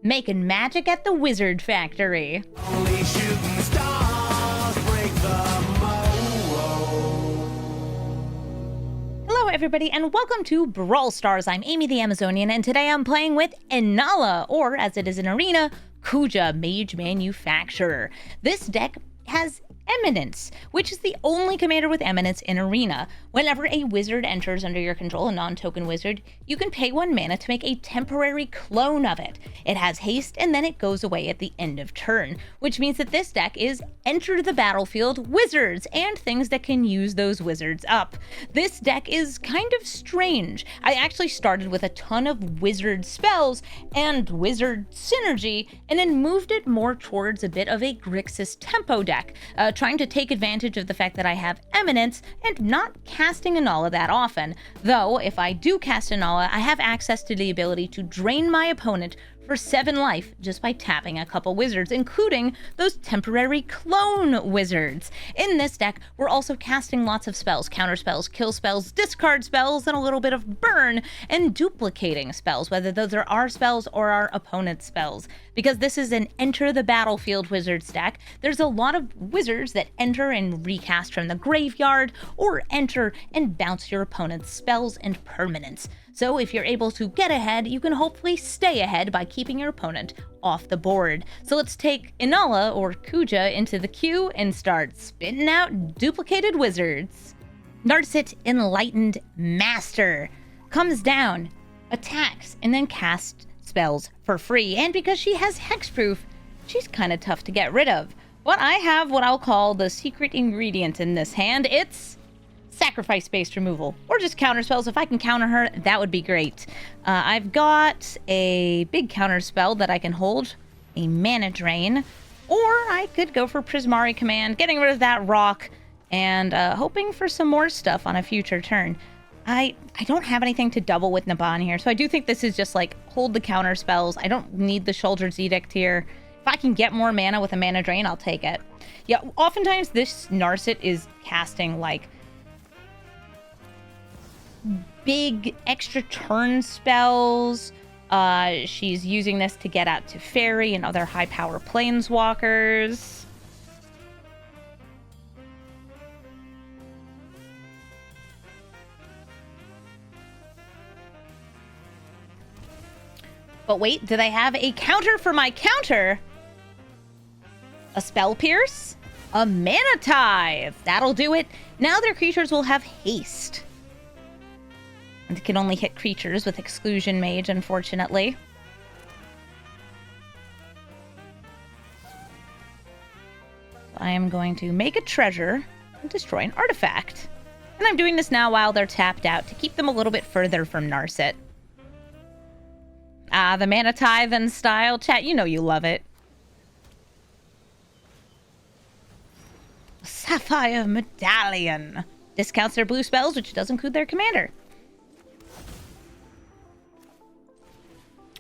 Making magic at the Wizard Factory. Only shooting stars break the mold. Hello everybody and welcome to Brawl Stars. I'm Amy the Amazonian and today I'm playing with Inalla, or as it is in Arena, Kuja, Mage Manufacturer. This deck has Eminence, which is the only commander with Eminence in Arena. Whenever a wizard enters under your control, a non-token wizard, you can pay 1 mana to make a temporary clone of it. It has haste and then it goes away at the end of turn, which means that this deck is enter the battlefield wizards and things that can use those wizards up. This deck is kind of strange. I actually started with a ton of wizard spells and wizard synergy and then moved it more towards a bit of a Grixis tempo deck, trying to take advantage of the fact that I have Eminence and not casting Inalla that often. Though, if I do cast Inalla, I have access to the ability to drain my opponent for 7 life just by tapping a couple wizards, including those temporary clone wizards. In this deck, we're also casting lots of spells, counter spells, kill spells, discard spells, and a little bit of burn, and duplicating spells, whether those are our spells or our opponent's spells. Because this is an enter the battlefield wizards deck, there's a lot of wizards that enter and recast from the graveyard, or enter and bounce your opponent's spells and permanents. So if you're able to get ahead, you can hopefully stay ahead by keeping your opponent off the board. So let's take Inalla, or Kuja, into the queue and start spitting out duplicated wizards. Narset, Enlightened Master, comes down, attacks, and then casts spells for free. And because she has hexproof, she's kind of tough to get rid of. But I have what I'll call the secret ingredient in this hand. It's sacrifice-based removal, or just counter spells. If I can counter her, that would be great. I've got a big counter spell that I can hold, a mana drain, or I could go for Prismari Command, getting rid of that rock, and hoping for some more stuff on a future turn. I don't have anything to double with Naban here, so I do think this is just like hold the counter spells. I don't need the Shoulder's Edict here. If I can get more mana with a mana drain, I'll take it. Yeah, oftentimes this Narset is casting like big extra turn spells. She's using this to get out to Fairy and other high power planeswalkers. But wait, do they have a counter for my counter? A Spell Pierce? A Mana Tithe! That'll do it. Now their creatures will have haste. And it can only hit creatures with Exclusion Mage, unfortunately. So I am going to make a treasure and destroy an artifact. And I'm doing this now while they're tapped out to keep them a little bit further from Narset. Ah, the Mana Tithe and style. Chat, you know you love it. Sapphire Medallion. Discounts their blue spells, which does include their commander.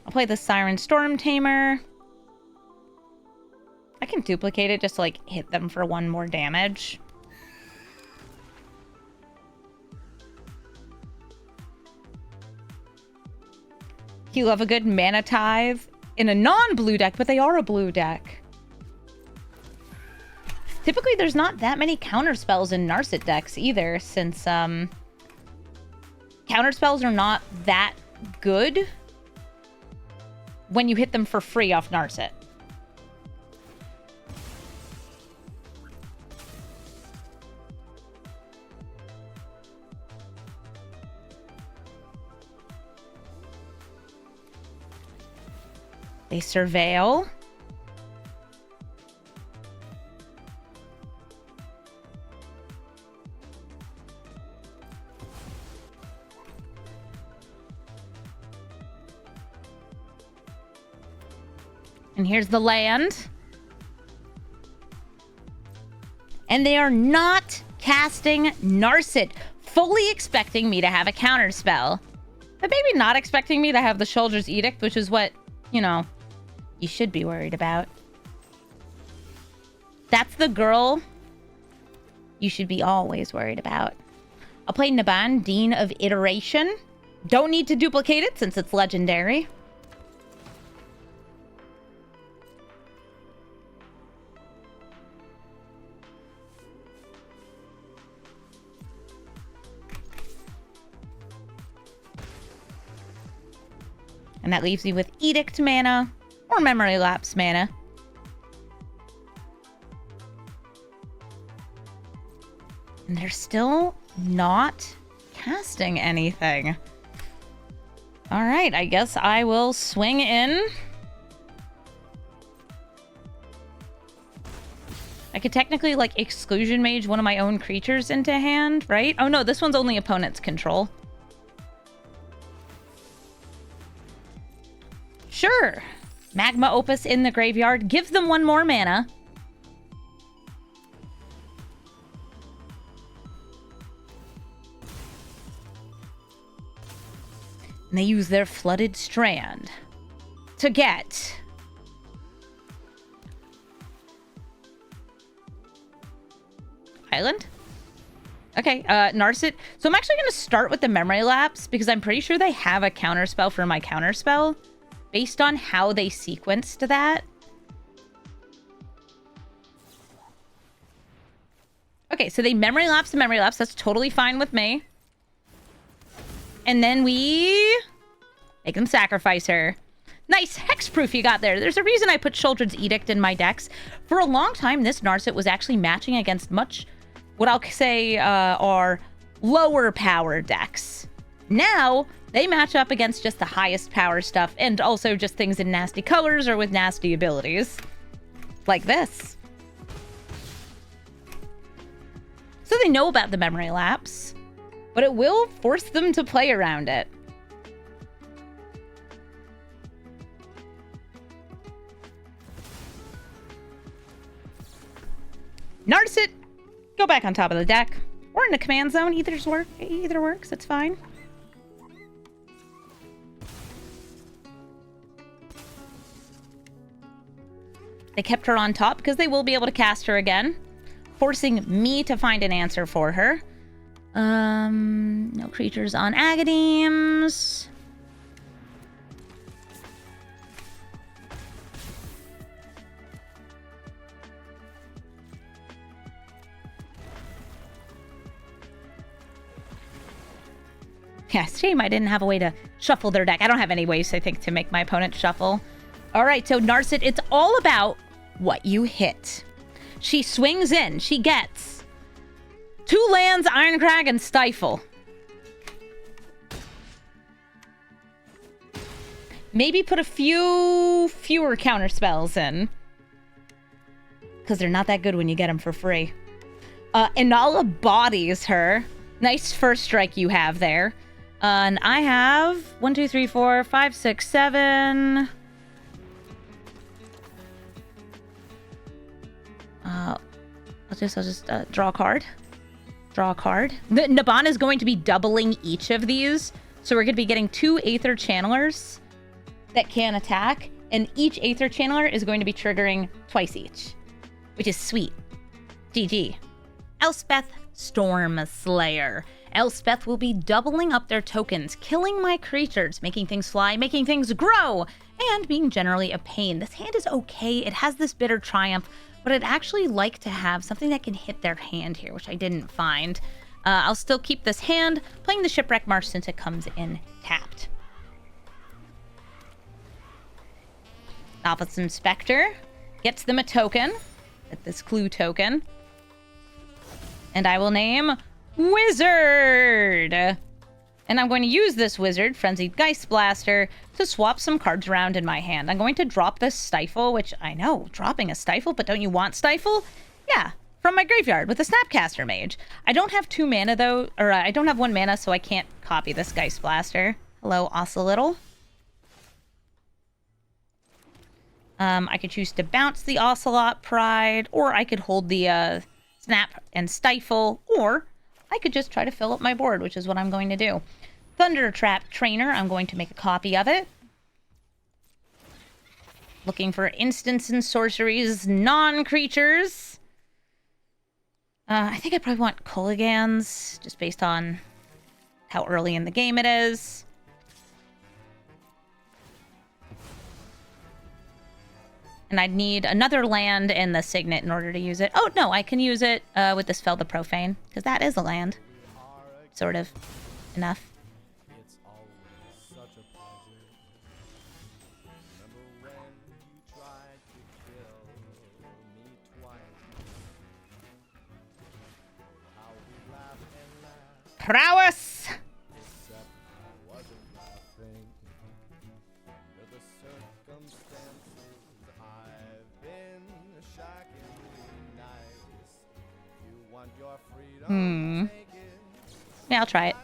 I'll play the Siren Storm Tamer. I can duplicate it just to, like, hit them for 1 more damage. You love a good Mana Tithe in a non-blue deck, but they are a blue deck. Typically, there's not that many counter spells in Narset decks either, since counter spells are not that good when you hit them for free off Narset. They surveil. And here's the land. And they are not casting Narset, fully expecting me to have a counter spell. But maybe not expecting me to have the Shoulder's Edict, which is what, you know, you should be worried about. That's the girl you should be always worried about. I'll play Naban, Dean of Iteration. Don't need to duplicate it since it's legendary. And that leaves me with Edict mana or Memory Lapse mana. And they're still not casting anything. All right, I guess I will swing in. I could technically, like, Exclusion Mage one of my own creatures into hand, right? Oh no, this one's only opponent's control. Sure. Magma Opus in the graveyard. Give them one more mana. And they use their Flooded Strand to get Island? Okay, Narset. So I'm actually going to start with the Memory Lapse because I'm pretty sure they have a counterspell for my counterspell based on how they sequenced that. Okay, so they Memory Lapse the Memory Lapse. That's totally fine with me. And then we make them sacrifice her. Nice hexproof you got there. There's a reason I put Children's Edict in my decks. For a long time, this Narset was actually matching against what I'll say are lower power decks. Now, they match up against just the highest power stuff and also just things in nasty colors or with nasty abilities. Like this. So they know about the Memory Lapse, but it will force them to play around it. Narset, go back on top of the deck. Or in the command zone. Either works. It's fine. They kept her on top because they will be able to cast her again, forcing me to find an answer for her. No creatures on Agadeems. Yeah, shame I didn't have a way to shuffle their deck. I don't have any ways, I think, to make my opponent shuffle. All right, so Narset, it's all about what you hit. She swings in. She gets 2 lands, Ironcrag, and Stifle. Maybe put a fewer counter spells in. Because they're not that good when you get them for free. Inalla bodies her. Nice first strike you have there. And I have 1, 2, 3, 4, 5, 6, 7. I'll just draw a card. Draw a card. The Naban is going to be doubling each of these. So we're going to be getting 2 Aether Channelers that can attack. And each Aether Channeler is going to be triggering twice each. Which is sweet. GG. Elspeth Storm Slayer. Elspeth will be doubling up their tokens, killing my creatures, making things fly, making things grow, and being generally a pain. This hand is okay. It has this Bitter Triumph, but I'd actually like to have something that can hit their hand here, which I didn't find. I'll still keep this hand, playing the Shipwreck Marsh since it comes in tapped. Novice Inspector gets them a token, this clue token. And I will name Wizard. And I'm going to use this Wizard, Frenzied Geist Blaster, to swap some cards around in my hand. I'm going to drop this Stifle, which I know, dropping a Stifle, but don't you want Stifle? Yeah, from my graveyard with a Snapcaster Mage. I don't have 2 mana though, or I don't have 1 mana, so I can't copy this Geist Blaster. Hello, Ocelotl. I could choose to bounce the Ocelot Pride, or I could hold the Snap and Stifle, or I could just try to fill up my board, which is what I'm going to do. Thunder Trap Trainer, I'm going to make a copy of it. Looking for instants and sorceries, non-creatures. I think I probably want Kolaghan's, just based on how early in the game it is. And I'd need another land and the Signet in order to use it. Oh, no, I can use it with the Spell the Profane, because that is a land. Sort of. Enough. Prowess! Yeah, I'll try it.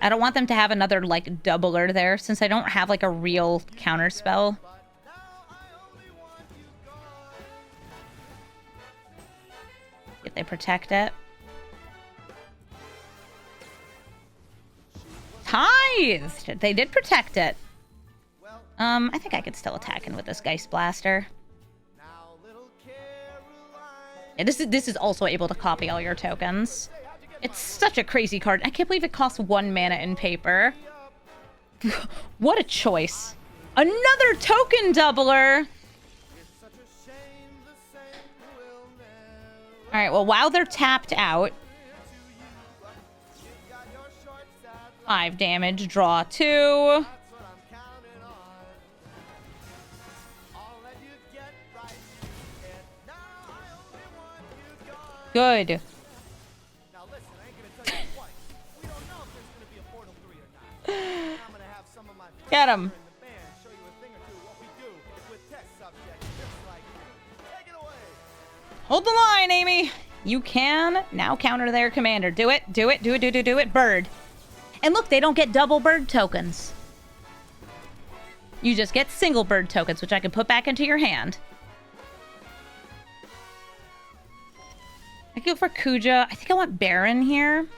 I don't want them to have another, like, doubler there, since I don't have, like, a real counter spell. If they protect it. Tithed! They did protect it. I think I could still attack in with this Geist Blaster. And this is also able to copy all your tokens. It's such a crazy card. I can't believe it costs 1 mana in paper. What a choice. Another token doubler! Alright, well, while they're tapped out... 5 damage, draw 2. Good. Get him. Hold the line, Amy. You can now counter their commander. Do it. Do it. Do it. Do it. Do it. Bird. And look, they don't get double bird tokens. You just get single bird tokens, which I can put back into your hand. I go for Kuja. I think I want Baron here. And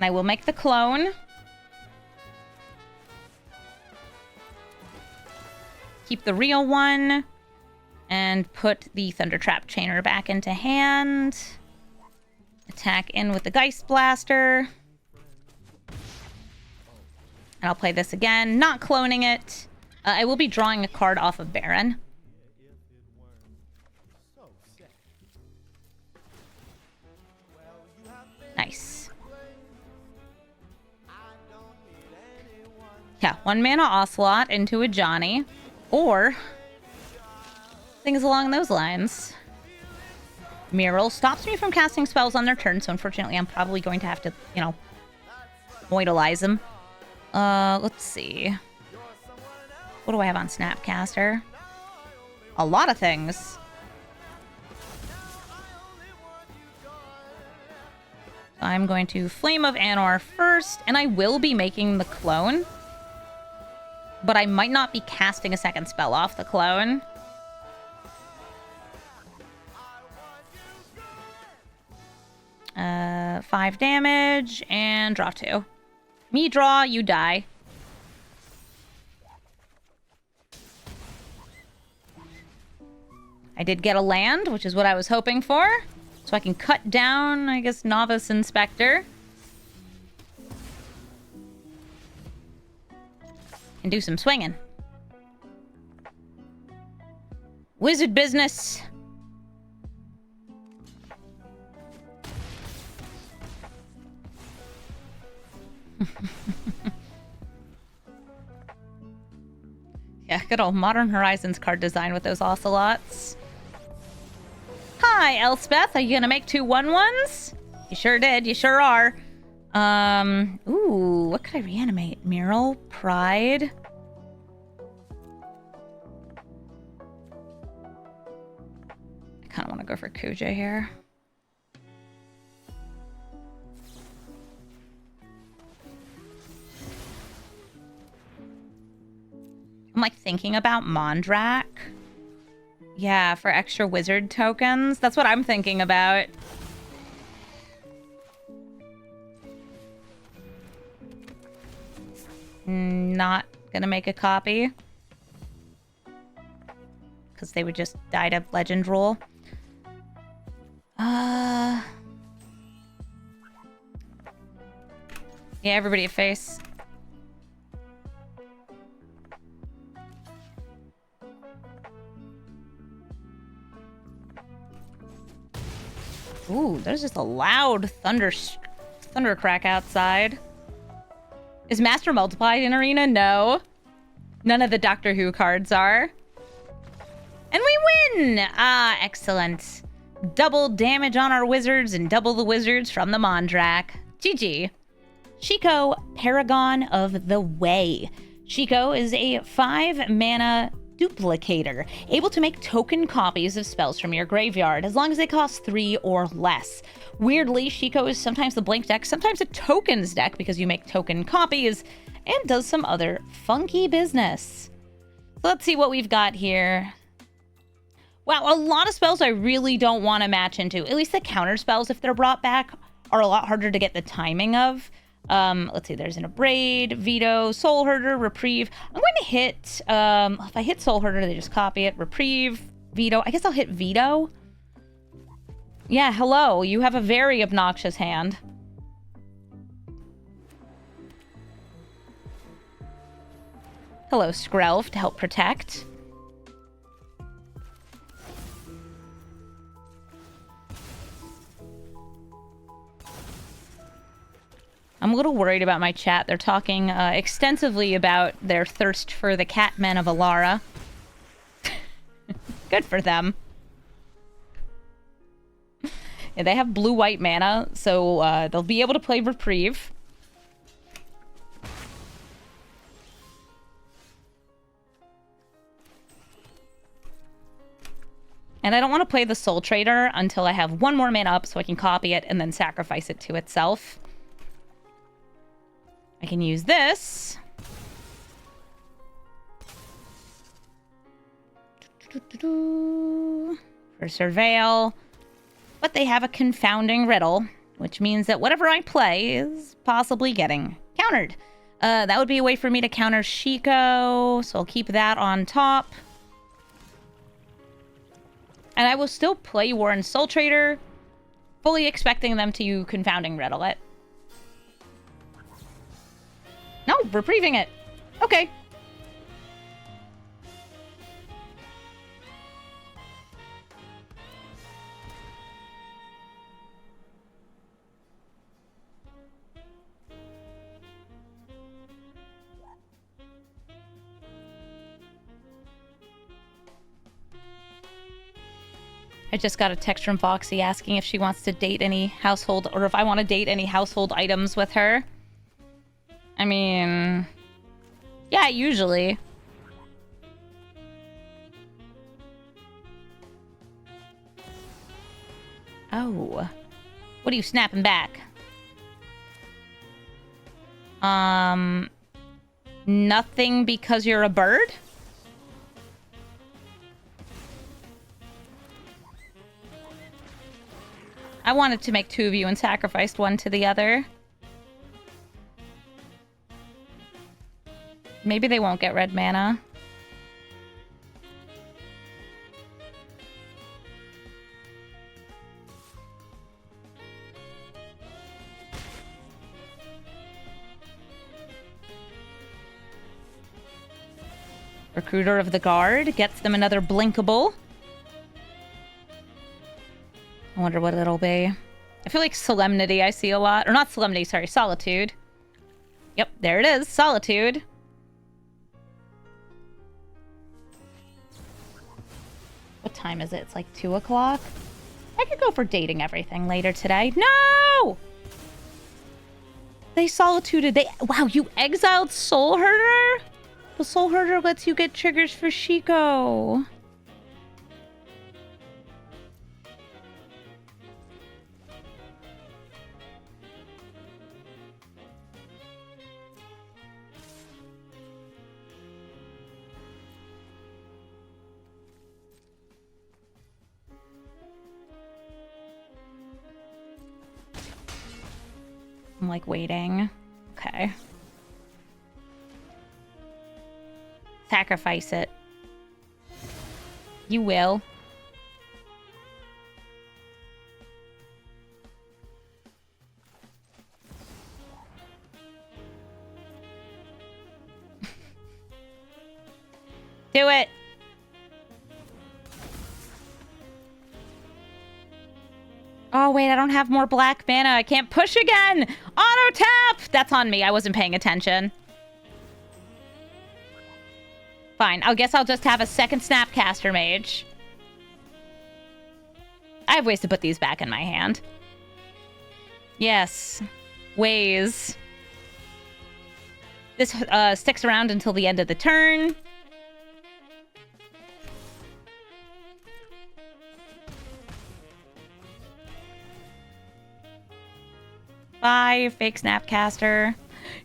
I will make the clone. Keep the real one. And put the Thunder Trap Chainer back into hand. Attack in with the Geist Blaster. And I'll play this again, not cloning it. I will be drawing a card off of Baron. Nice. Yeah, 1 mana Ocelot into Ajani. Or things along those lines. Mural stops me from casting spells on their turn, so unfortunately I'm probably going to have to, you know, moidalize them. Let's see. What do I have on Snapcaster? A lot of things. I'm going to Flame of Anor first, and I will be making the clone. But I might not be casting a second spell off the clone. Uh, 5 damage, and draw 2. Me draw, you die. I did get a land, which is what I was hoping for. So I can cut down, I guess, Novice Inspector. And do some swinging. Wizard business. Yeah, good old Modern Horizons card design with those Ocelots. Hi, Elspeth. Are you gonna make 2 1/1s? You sure did. You sure are. Ooh, what could I reanimate? Mural, Pride. I kind of want to go for Kuja here. I'm like thinking about Mondrak. Yeah, for extra wizard tokens. That's what I'm thinking about. Not gonna make a copy. Because they would just die to legend rule. Yeah, everybody at face. Ooh, there's just a loud thunder crack outside. Is Master Multiplied in Arena? No. None of the Doctor Who cards are. And we win! Ah, excellent. double damage on our wizards and double the wizards from the Mondrak. GG. Shiko, Paragon of the Way. Shiko is a 5-mana duplicator, able to make token copies of spells from your graveyard, as long as they cost 3 or less. Weirdly, Shiko is sometimes the blank deck, sometimes a tokens deck, because you make token copies, and does some other funky business. So let's see what we've got here. Wow, a lot of spells I really don't want to match into. At least the counter spells, if they're brought back, are a lot harder to get the timing of. Let's see, there's an Abrade, Veto, Soul Herder, Reprieve. I'm going to hit, if I hit Soul Herder, they just copy it. Reprieve, Veto. I guess I'll hit Veto. Yeah, hello. You have a very obnoxious hand. Hello, Skrelv, to help protect. I'm a little worried about my chat. They're talking extensively about their thirst for the Catmen of Alara. Good for them. Yeah, they have blue-white mana, so they'll be able to play Reprieve. And I don't want to play the Soul Trader until I have one more mana up so I can copy it and then sacrifice it to itself. I can use this. For Surveil. But they have a confounding riddle, which means that whatever I play is possibly getting countered. That would be a way for me to counter Shiko, so I'll keep that on top. And I will still play Warren Soul Trader, fully expecting them to confounding riddle it. No, reprieving it. Okay. I just got a text from Foxy asking if she wants to date any household, or if I want to date any household items with her. I mean, yeah, usually. Oh. What are you snapping back? Nothing because you're a bird? I wanted to make two of you and sacrificed one to the other. Maybe they won't get red mana. Recruiter of the Guard gets them another blinkable. I wonder what it'll be. I feel like Solemnity I see a lot. Or not Solemnity, sorry, Solitude. Yep, there it is, Solitude. What time is it? It's like 2 o'clock? I could go for dating everything later today. No! They solituded. Wow, you exiled Soul Herder? The Soul Herder lets you get triggers for Shiko. I'm like waiting. Okay. Sacrifice it. You will. Do it. Oh, wait, I don't have more black mana. I can't push again. Auto tap. That's on me. I wasn't paying attention. Fine. I guess I'll just have a second Snapcaster Mage. I have ways to put these back in my hand. Yes. Ways. This sticks around until the end of the turn. Bye, fake Snapcaster.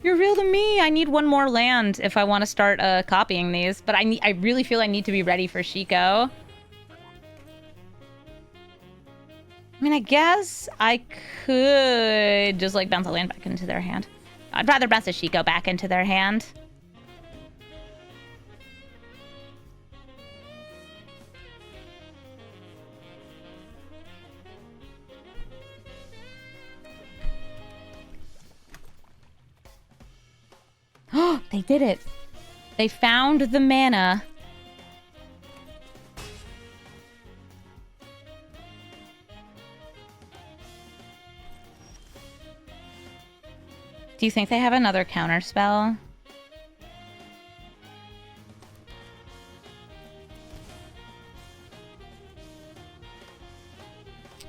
You're real to me. I need one more land if I want to start copying these. But I really feel I need to be ready for Shiko. I mean, I guess I could just, like, bounce a land back into their hand. I'd rather bounce a Shiko back into their hand. Oh, they did it. They found the mana. Do you think they have another counter spell?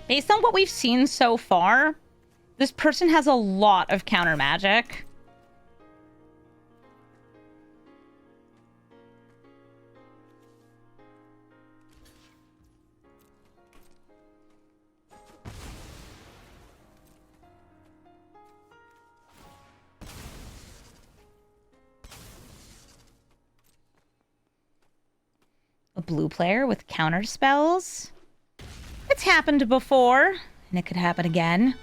Based on what we've seen so far, this person has a lot of counter magic. A blue player with counter spells? It's happened before, and it could happen again.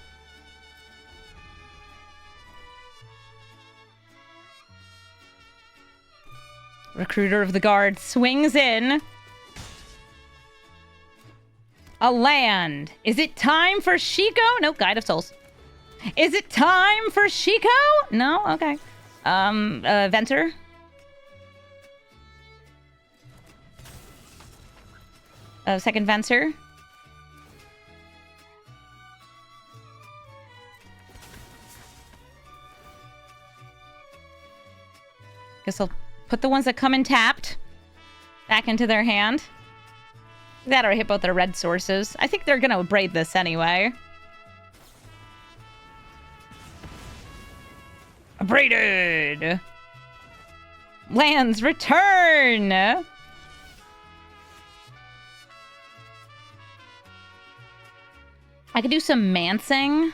Recruiter of the Guard swings in. A land. Is it time for Shiko? No, Guide of Souls. Is it time for Shiko? No? Okay. Venter. Second Venter. Guess I'll put the ones that come in tapped back into their hand. That or hit both their red sources. I think they're gonna braid this anyway. Braided! Lands return! I could do some mancing.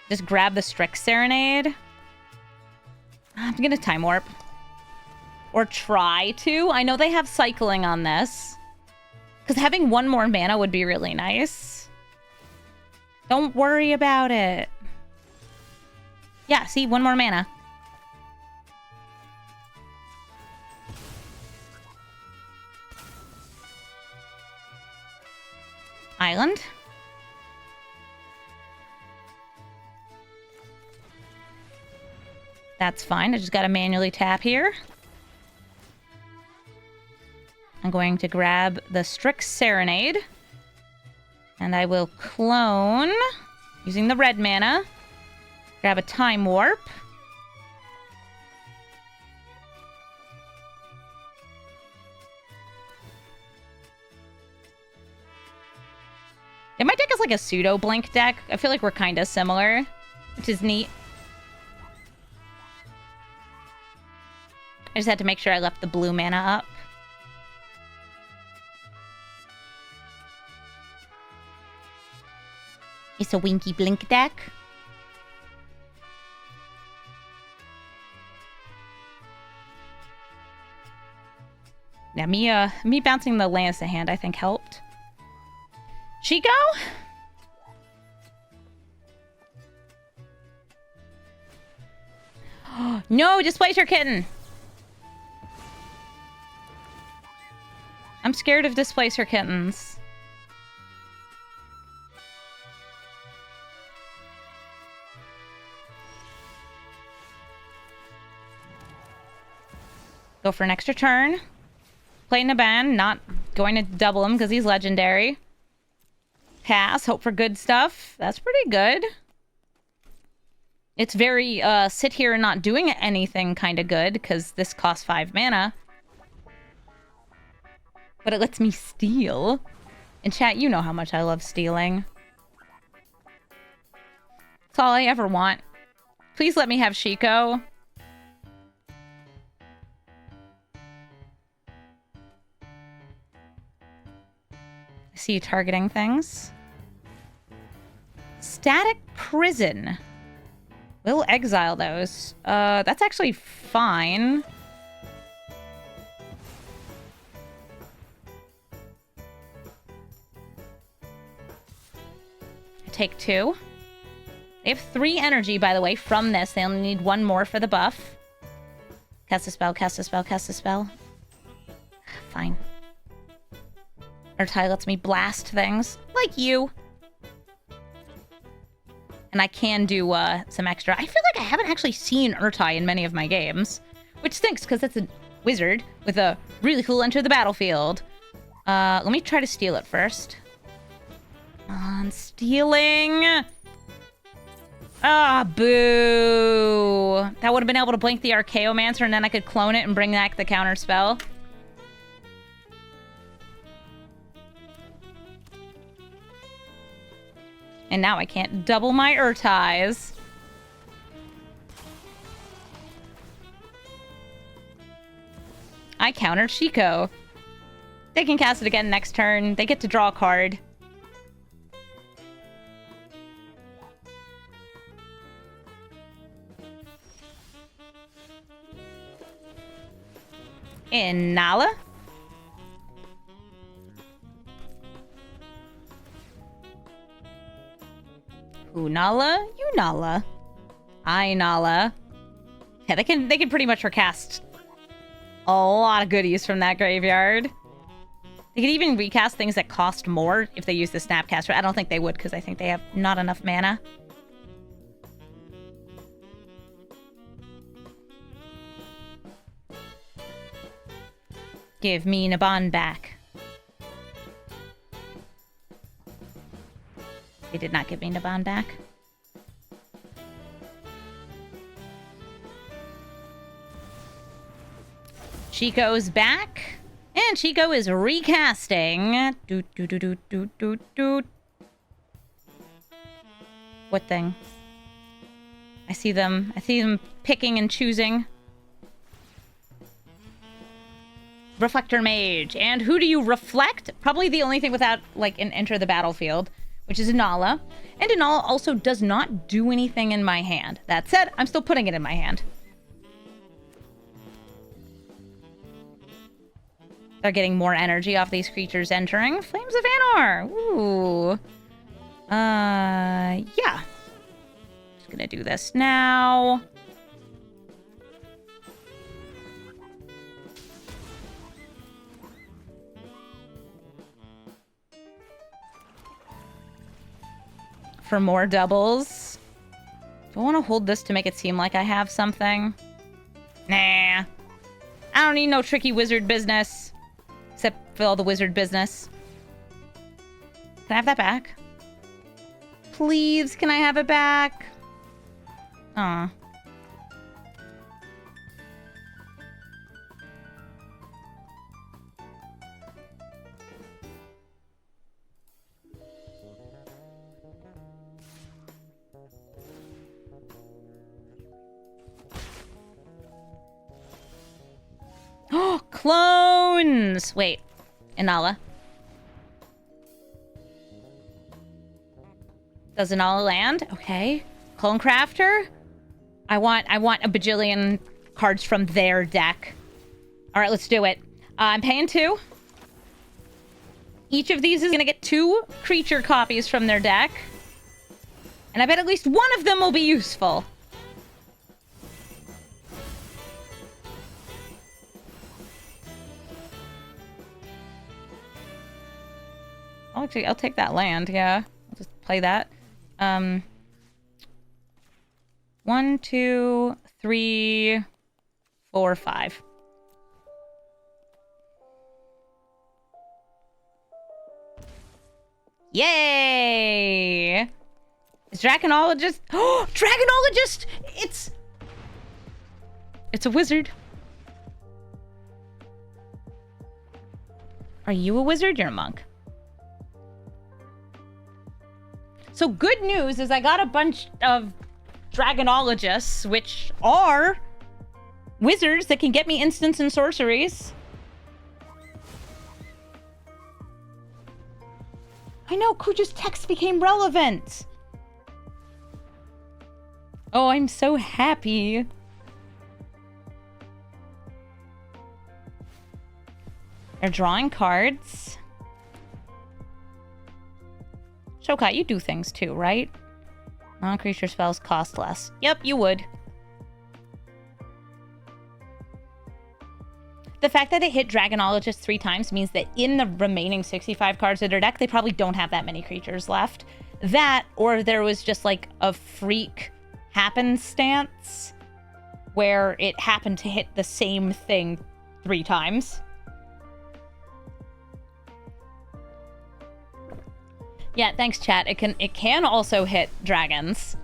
Just grab the Strix Serenade. I'm gonna Time Warp. Or try to. I know they have cycling on this. Because having one more mana would be really nice. Don't worry about it. Yeah, see? One more mana. Island. That's fine. I just gotta manually tap here. I'm going to grab the Strix Serenade. And I will clone, using the red mana. Grab a Time Warp. My deck is like a pseudo-blink deck. I feel like we're kind of similar, which is neat. I just had to make sure I left the blue mana up. It's a winky blink deck. Yeah, me bouncing the lands to hand I think helped. Shiko? No, displace your kitten. I'm scared of Displacer kittens. Go for an extra turn. Play Naban, not going to double him because he's legendary. Pass, hope for good stuff. That's pretty good. It's very sit here and not doing anything kind of good because this costs 5 mana. But it lets me steal. In chat, you know how much I love stealing. That's all I ever want. Please let me have Shiko. I see you targeting things. Static prison. We'll exile those. That's actually fine. Take 2. They have 3 energy, by the way, from this. They only need 1 more for the buff. Cast a spell, cast a spell, cast a spell. Fine. Urtai lets me blast things. Like you. And I can do some extra. I feel like I haven't actually seen Urtai in many of my games. Which stinks, because it's a wizard with a really cool enter the battlefield. Let me try to steal it first. On stealing. Ah, boo. That would have been able to blink the Archaeomancer, and then I could clone it and bring back the counter spell. And now I can't double my Urtais. I countered Shiko. They can cast it again next turn. They get to draw a card. Inalla. Unalla, Unalla. Inalla. Yeah, they can pretty much recast a lot of goodies from that graveyard. They could even recast things that cost more if they use the Snapcaster. I don't think they would, because I think they have not enough mana. Give me Naban back. They did not give me Naban back. Shiko's back. And Shiko is recasting. Doot, doot, doot, doot, doot, doot, doot. What thing? I see them picking and choosing. Reflector Mage. And who do you reflect? Probably the only thing without, like, an enter the battlefield, which is Inalla. And Inalla also does not do anything in my hand. That said, I'm still putting it in my hand. They're getting more energy off these creatures entering. Flames of Anor. Ooh. Yeah. Just gonna do this now. For more doubles. Do I want to hold this to make it seem like I have something? Nah. I don't need no tricky wizard business. Except for all the wizard business. Can I have that back? Please, can I have it back? Aw. Oh, clones! Wait, Inalla. Does Inalla land? Okay. Clone Crafter? I want a bajillion cards from their deck. All right, let's do it. I'm paying 2. Each of these is gonna get 2 creature copies from their deck. And I bet at least one of them will be useful. Oh, actually, I'll take that land, yeah. I'll just play that. 1, 2, 3, 4, 5. Yay! Is Draconologist... Oh, Draconologist! It's a wizard. Are you a wizard? You're a monk. So good news is I got a bunch of Dragonologists, which are wizards that can get me instants and sorceries. I know, Kuja's text became relevant. Oh, I'm so happy. They're drawing cards. Shokai, you do things too, right? Non-creature spells cost less. Yep, you would. The fact that they hit Dragonologist 3 times means that in the remaining 65 cards of their deck, they probably don't have that many creatures left. That, or there was just like a freak happenstance where it happened to hit the same thing 3 times. Yeah, thanks, chat. It can also hit dragons.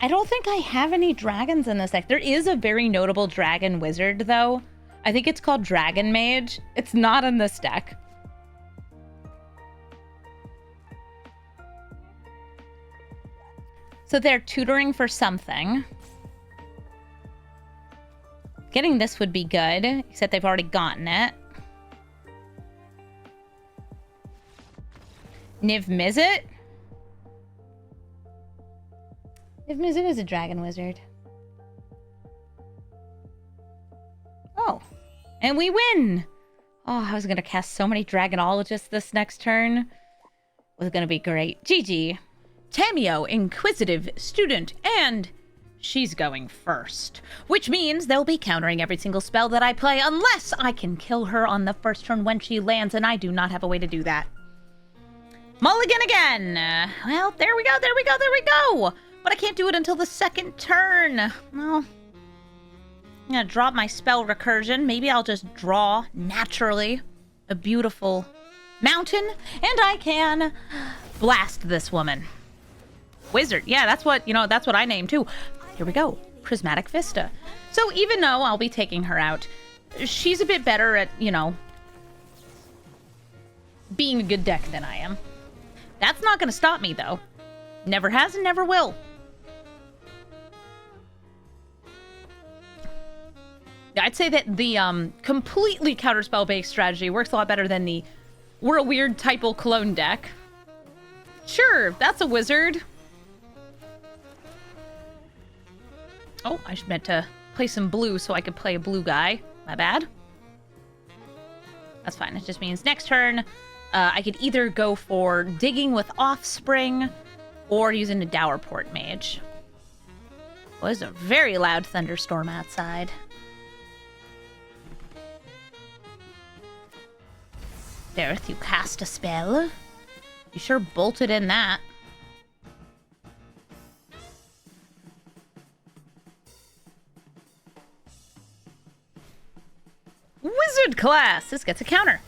I don't think I have any dragons in this deck. There is a very notable dragon wizard, though. I think it's called Dragon Mage. It's not in this deck. So they're tutoring for something. Getting this would be good, except they've already gotten it. Niv Mizzet? Niv Mizzet is a dragon wizard. Oh. And we win! Oh, I was gonna cast so many Dragonologists this next turn. It was gonna be great. GG. Tamiyo, inquisitive student, and she's going first. Which means they'll be countering every single spell that I play unless I can kill her on the first turn when she lands, and I do not have a way to do that. Mulligan again! Well, there we go, there we go, there we go! But I can't do it until the second turn. Well, I'm gonna drop my spell recursion. Maybe I'll just draw, naturally, a beautiful mountain, and I can blast this woman. Wizard, yeah, that's what, that's what I named too. Here we go, Prismatic Vista. So even though I'll be taking her out, she's a bit better at, being a good deck than I am. That's not gonna stop me, though. Never has and never will. I'd say that the completely counterspell-based strategy works a lot better than the "we're a weird typal clone" deck. Sure, that's a wizard. Oh, I meant to play some blue so I could play a blue guy. My bad. That's fine. It just means next turn, I could either go for digging with Offspring or using a Dowerport Mage. Well, there's a very loud thunderstorm outside. Dareth, you cast a spell. You sure bolted in that. Wizard class! This gets a counter.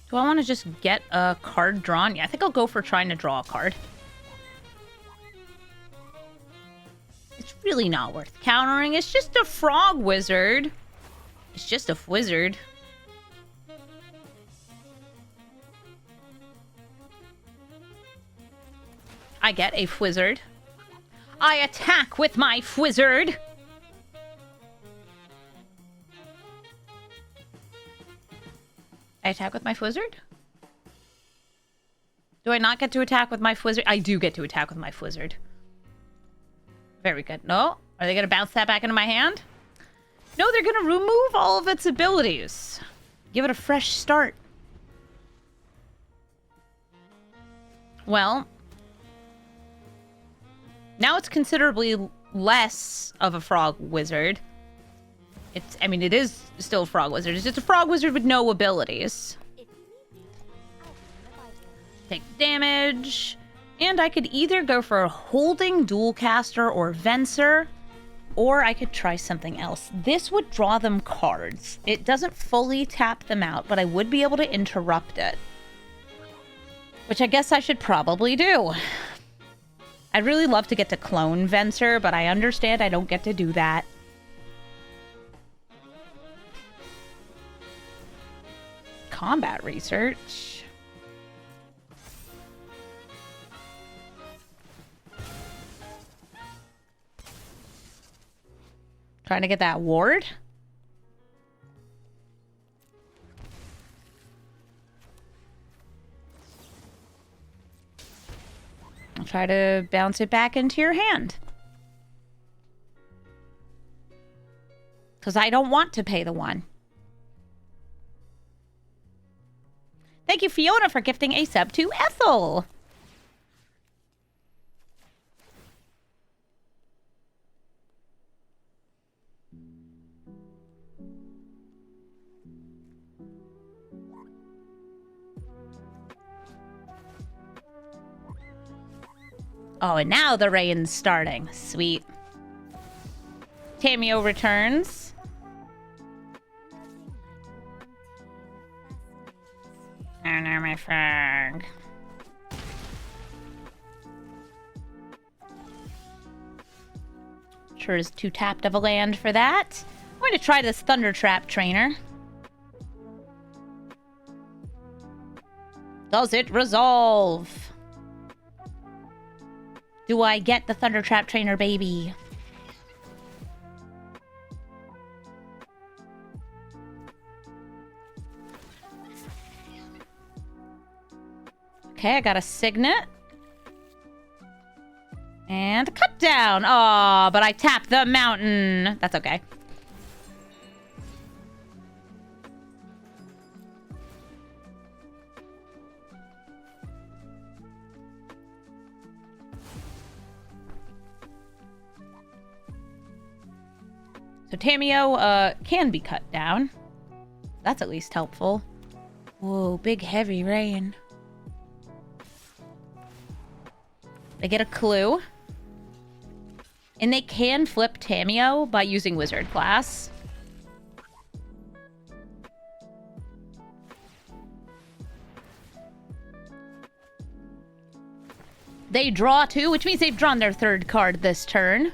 Do I want to just get a card drawn? Yeah, I think I'll go for trying to draw a card. It's really not worth countering. It's just a frog wizard. It's just a wizard. I get a wizard. I attack with my wizard. I attack with my wizard? Do I not get to attack with my wizard? I do get to attack with my wizard. Very good. No? Are they going to bounce that back into my hand? No, they're going to remove all of its abilities. Give it a fresh start. Well, now it's considerably less of a frog wizard. It is still a frog wizard. It's just a frog wizard with no abilities. Take damage. And I could either go for a Holding, Dualcaster, or Venser, or I could try something else. This would draw them cards. It doesn't fully tap them out, but I would be able to interrupt it. Which I guess I should probably do. I'd really love to get to clone Venser, but I understand I don't get to do that. Combat research. Trying to get that ward. I'll try to bounce it back into your hand. Because I don't want to pay the 1. Thank you, Fiona, for gifting a sub to Ethel. Oh, and now the rain's starting. Sweet. Tamiyo returns. Oh no, my frog. Sure is too tapped of a land for that. I'm going to try this Thunder Trap Trainer. Does it resolve? Do I get the Thunder Trap Trainer, baby? Okay, I got a Signet. And a Cut Down. Oh, but I tapped the mountain. That's okay. So Tamiyo can be cut down. That's at least helpful. Whoa, big heavy rain. They get a clue. And they can flip Tamiyo by using Wizard class. They draw 2, which means they've drawn their 3rd card this turn.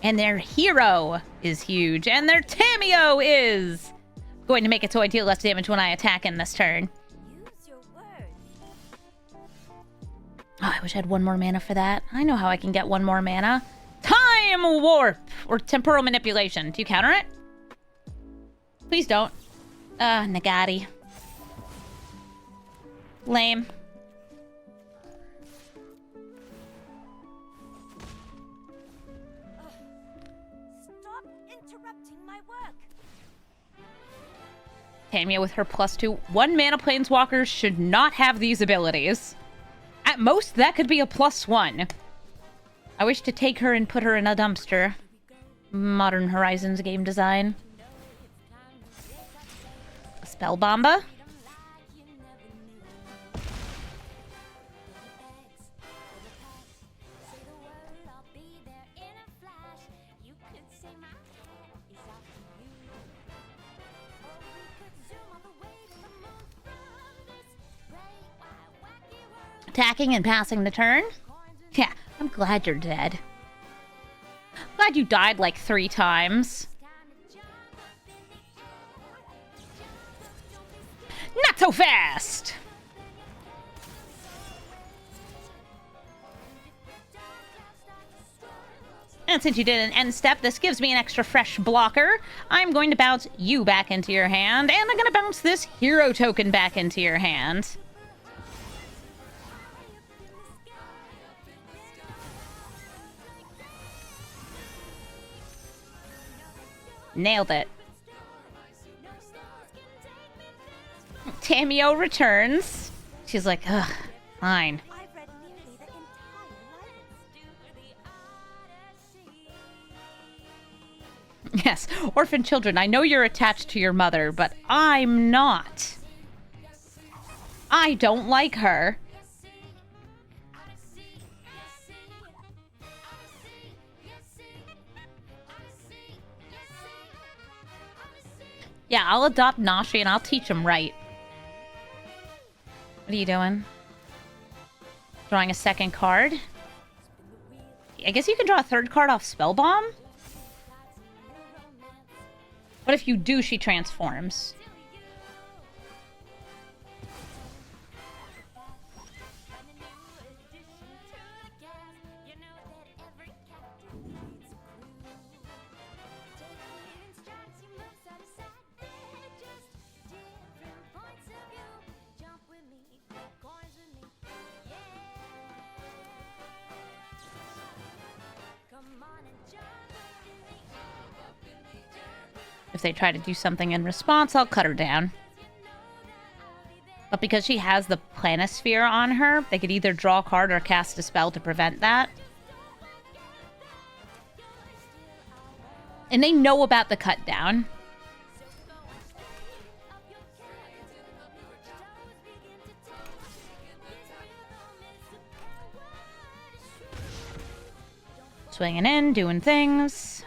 And their hero is huge. And their Tamiyo is going to make it so I deal less damage when I attack in this turn. Oh, I wish I had 1 more mana for that. I know how I can get 1 more mana. Time Warp! Or Temporal Manipulation. Do you counter it? Please don't. Nagati. Lame. Stop interrupting my work. Tamiyo with her +2. 1 mana planeswalker should not have these abilities. At most, that could be a +1. I wish to take her and put her in a dumpster. Modern Horizons game design. Spell Bomba. Attacking and passing the turn. Yeah, I'm glad you're dead. Glad you died like 3 times. Not so fast! And since you did an end step, this gives me an extra fresh blocker. I'm going to bounce you back into your hand, and I'm going to bounce this hero token back into your hand. Nailed it. Tamiyo returns. She's like, ugh, fine. Yes, orphan children, I know you're attached to your mother, but I'm not. I don't like her. Yeah, I'll adopt Nashi and I'll teach him right. What are you doing? Drawing a second card. I guess you can draw a third card off Spell Bomb? What if you do, she transforms? If they try to do something in response, I'll cut her down. But because she has the Planisphere on her, they could either draw a card or cast a spell to prevent that. And they know about the cut down. Swinging in, doing things.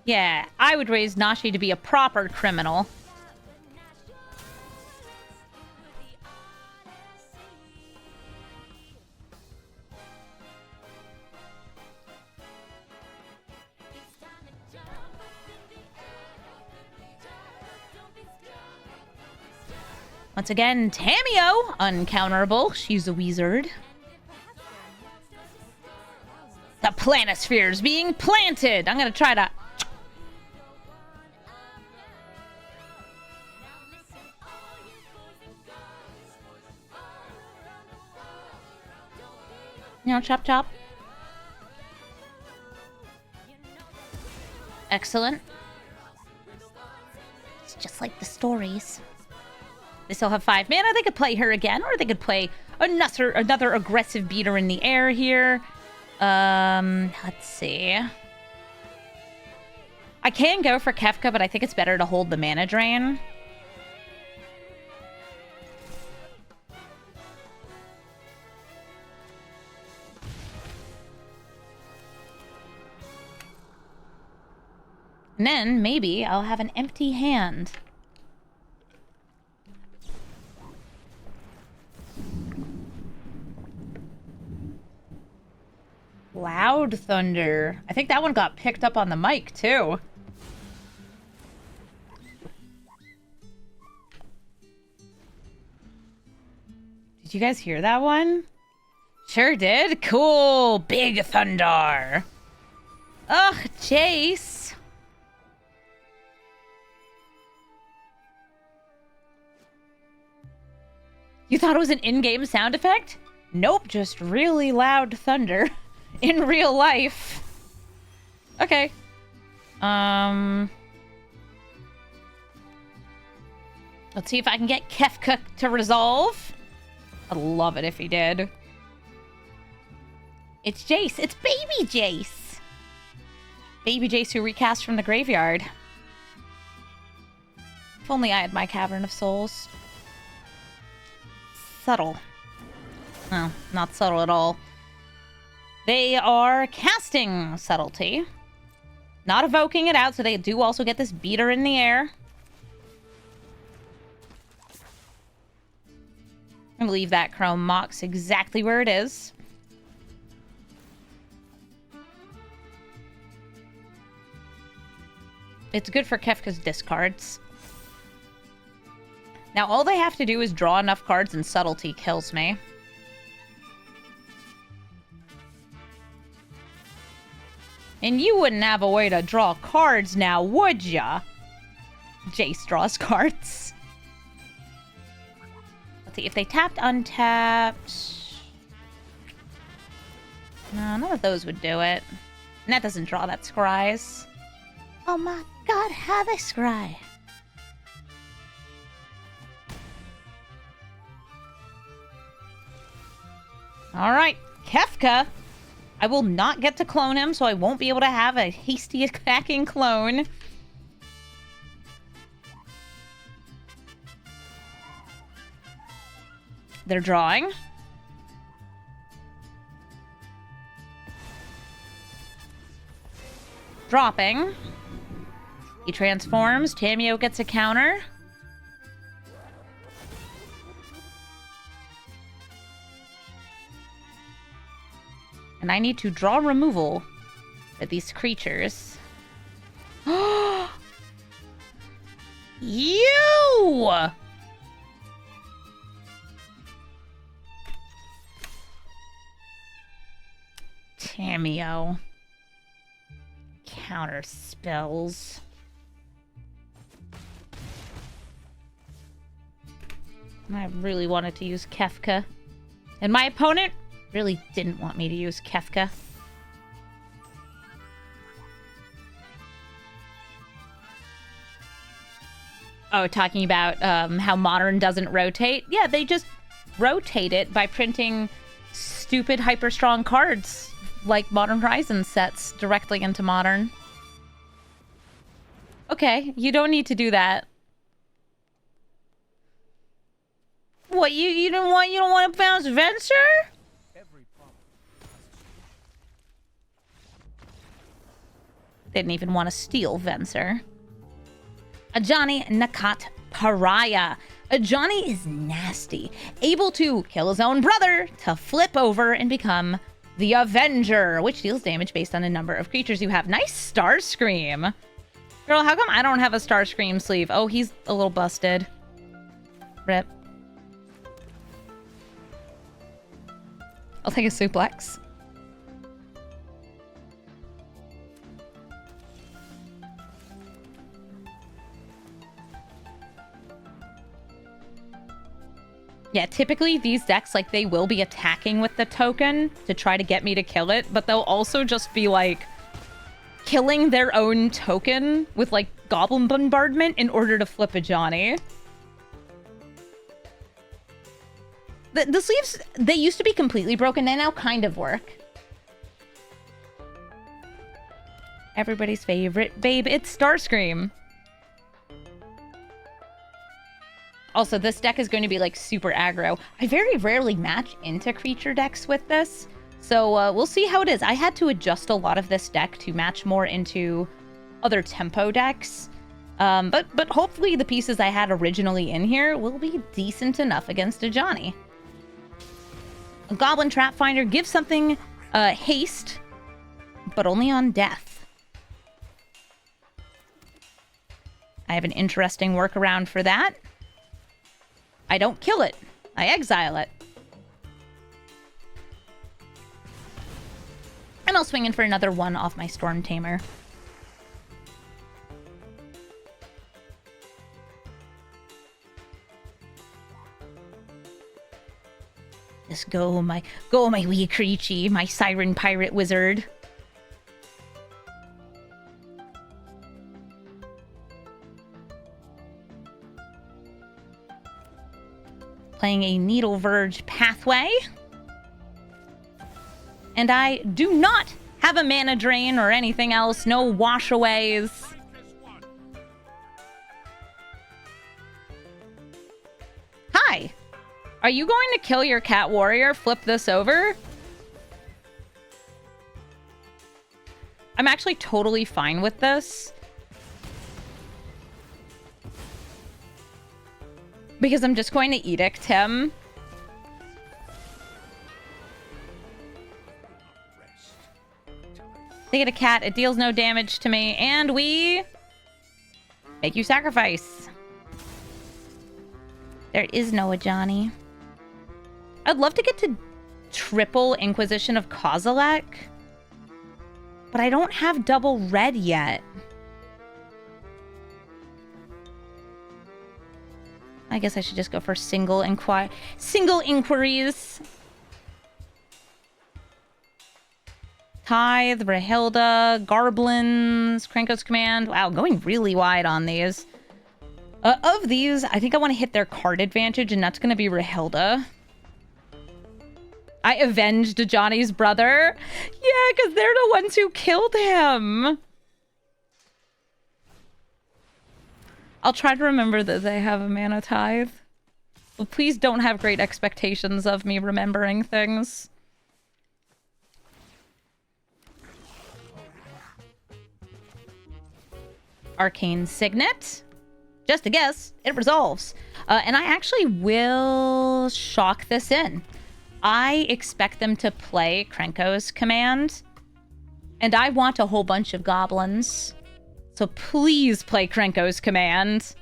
Yeah, I would raise Nashi to be a proper criminal. Once again, Tamiyo, uncounterable. She's a wizard. The Planisphere's being planted. I'm gonna try to... You know, chop chop. Excellent. It's just like the stories. They still have 5 mana. They could play her again, or they could play another aggressive beater in the air here. Let's see. I can go for Kefka, but I think it's better to hold the mana drain. And then, maybe, I'll have an empty hand. Loud Thunder. I think that one got picked up on the mic, too. Did you guys hear that one? Sure did. Cool. Big Thunder. Ugh, Jace. You thought it was an in-game sound effect? Nope, just really loud thunder in real life. Okay. Let's see if I can get Kefka to resolve. I'd love it if he did. It's Jace. It's baby Jace. Baby Jace who recast from the graveyard. If only I had my Cavern of Souls. Subtle. No, not subtle at all. They are casting Subtlety. Not evoking it out, so they do also get this beater in the air. I'm gonna leave that Chrome Mox exactly where it is. It's good for Kefka's discards. Now, all they have to do is draw enough cards and Subtlety kills me. And you wouldn't have a way to draw cards now, would ya? Jace draws cards. Let's see, if they tapped, untapped... No, none of those would do it. And that doesn't draw, that scries. Oh my god, how they scry. Alright, Kefka. I will not get to clone him, so I won't be able to have a hasty attacking clone. They're drawing. Dropping. He transforms. Tamiyo gets a counter. And I need to draw removal for these creatures. You! Tamiyo. Counter spells. I really wanted to use Kefka. And my opponent really didn't want me to use Kefka. Oh, talking about how Modern doesn't rotate? Yeah, they just rotate it by printing stupid hyper-strong cards like Modern Horizons sets directly into Modern. Okay, you don't need to do that. What, you don't want to bounce Venser? Didn't even want to steal Venser. Ajani Nakat Pariah. Ajani is nasty, able to kill his own brother to flip over and become the Avenger, which deals damage based on a number of creatures you have. Nice Starscream. Girl, how come I don't have a Starscream sleeve? Oh, he's a little busted. Rip. I'll take a suplex. Yeah, typically these decks, like, they will be attacking with the token to try to get me to kill it, but they'll also just be, like, killing their own token with, like, Goblin Bombardment in order to flip Ajani. The sleeves, they used to be completely broken. They now kind of work. Everybody's favorite babe, it's Starscream. Also, this deck is going to be, like, super aggro. I very rarely match into creature decks with this, so we'll see how it is. I had to adjust a lot of this deck to match more into other tempo decks, but hopefully the pieces I had originally in here will be decent enough against Ajani. A Goblin Trap Finder gives something haste, but only on death. I have an interesting workaround for that. I don't kill it. I exile it. And I'll swing in for another one off my Storm Tamer. Let's go, my wee creature, my Siren Pirate Wizard. Playing a Needle Verge Pathway. And I do not have a mana drain or anything else. No washaways. Hi. Are you going to kill your cat warrior? Flip this over? I'm actually totally fine with this. Because I'm just going to Edict him. They get a cat. It deals no damage to me. And we make you sacrifice. There is no Ajani. I'd love to get to triple Inquisition of Kozilek. But I don't have double red yet. I guess I should just go for single inquiries. Tithe, Rahilda, Garblins, Kranko's Command. Wow, going really wide on these. Of these, I think I want to hit their card advantage, and that's going to be Rahilda. I avenged Ajani's brother. Yeah, because they're the ones who killed him. I'll try to remember that they have a mana tithe. But please don't have great expectations of me remembering things. Arcane Signet. Just a guess. It resolves. And I actually will shock this in. I expect them to play Krenko's command. And I want a whole bunch of goblins. So please play Krenko's command.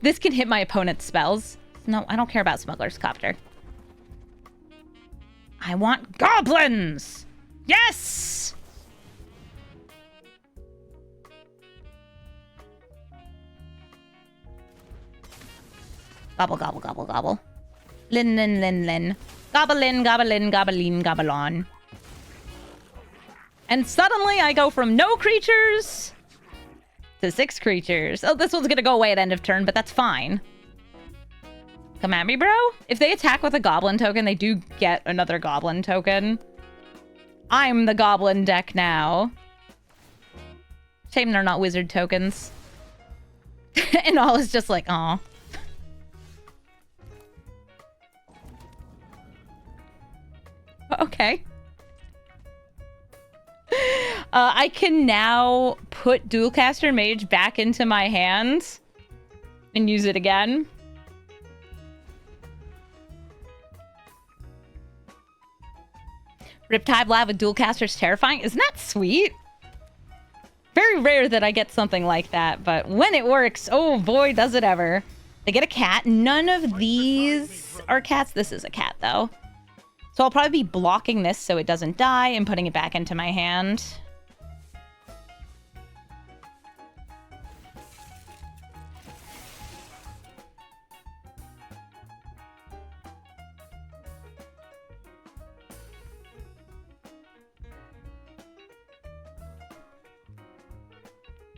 This can hit my opponent's spells. No, I don't care about Smuggler's Copter. I want goblins! Yes! Gobble, gobble, gobble, gobble. Lin, lin, lin, lin. Goblin, goblin, goblin, goblin. And suddenly I go from no creatures to 6 creatures. Oh, this one's gonna go away at end of turn, but that's fine. Come at me, bro. If they attack with a goblin token, they do get another goblin token. I'm the goblin deck now. Shame they're not wizard tokens. And all is just like, aw. Okay. I can now put Dualcaster Mage back into my hand and use it again. Riptide Lab with Dualcaster's terrifying. Isn't that sweet? Very rare that I get something like that, but when it works, oh boy, does it ever. They get a cat. None of these are cats. This is a cat, though. So I'll probably be blocking this so it doesn't die and putting it back into my hand.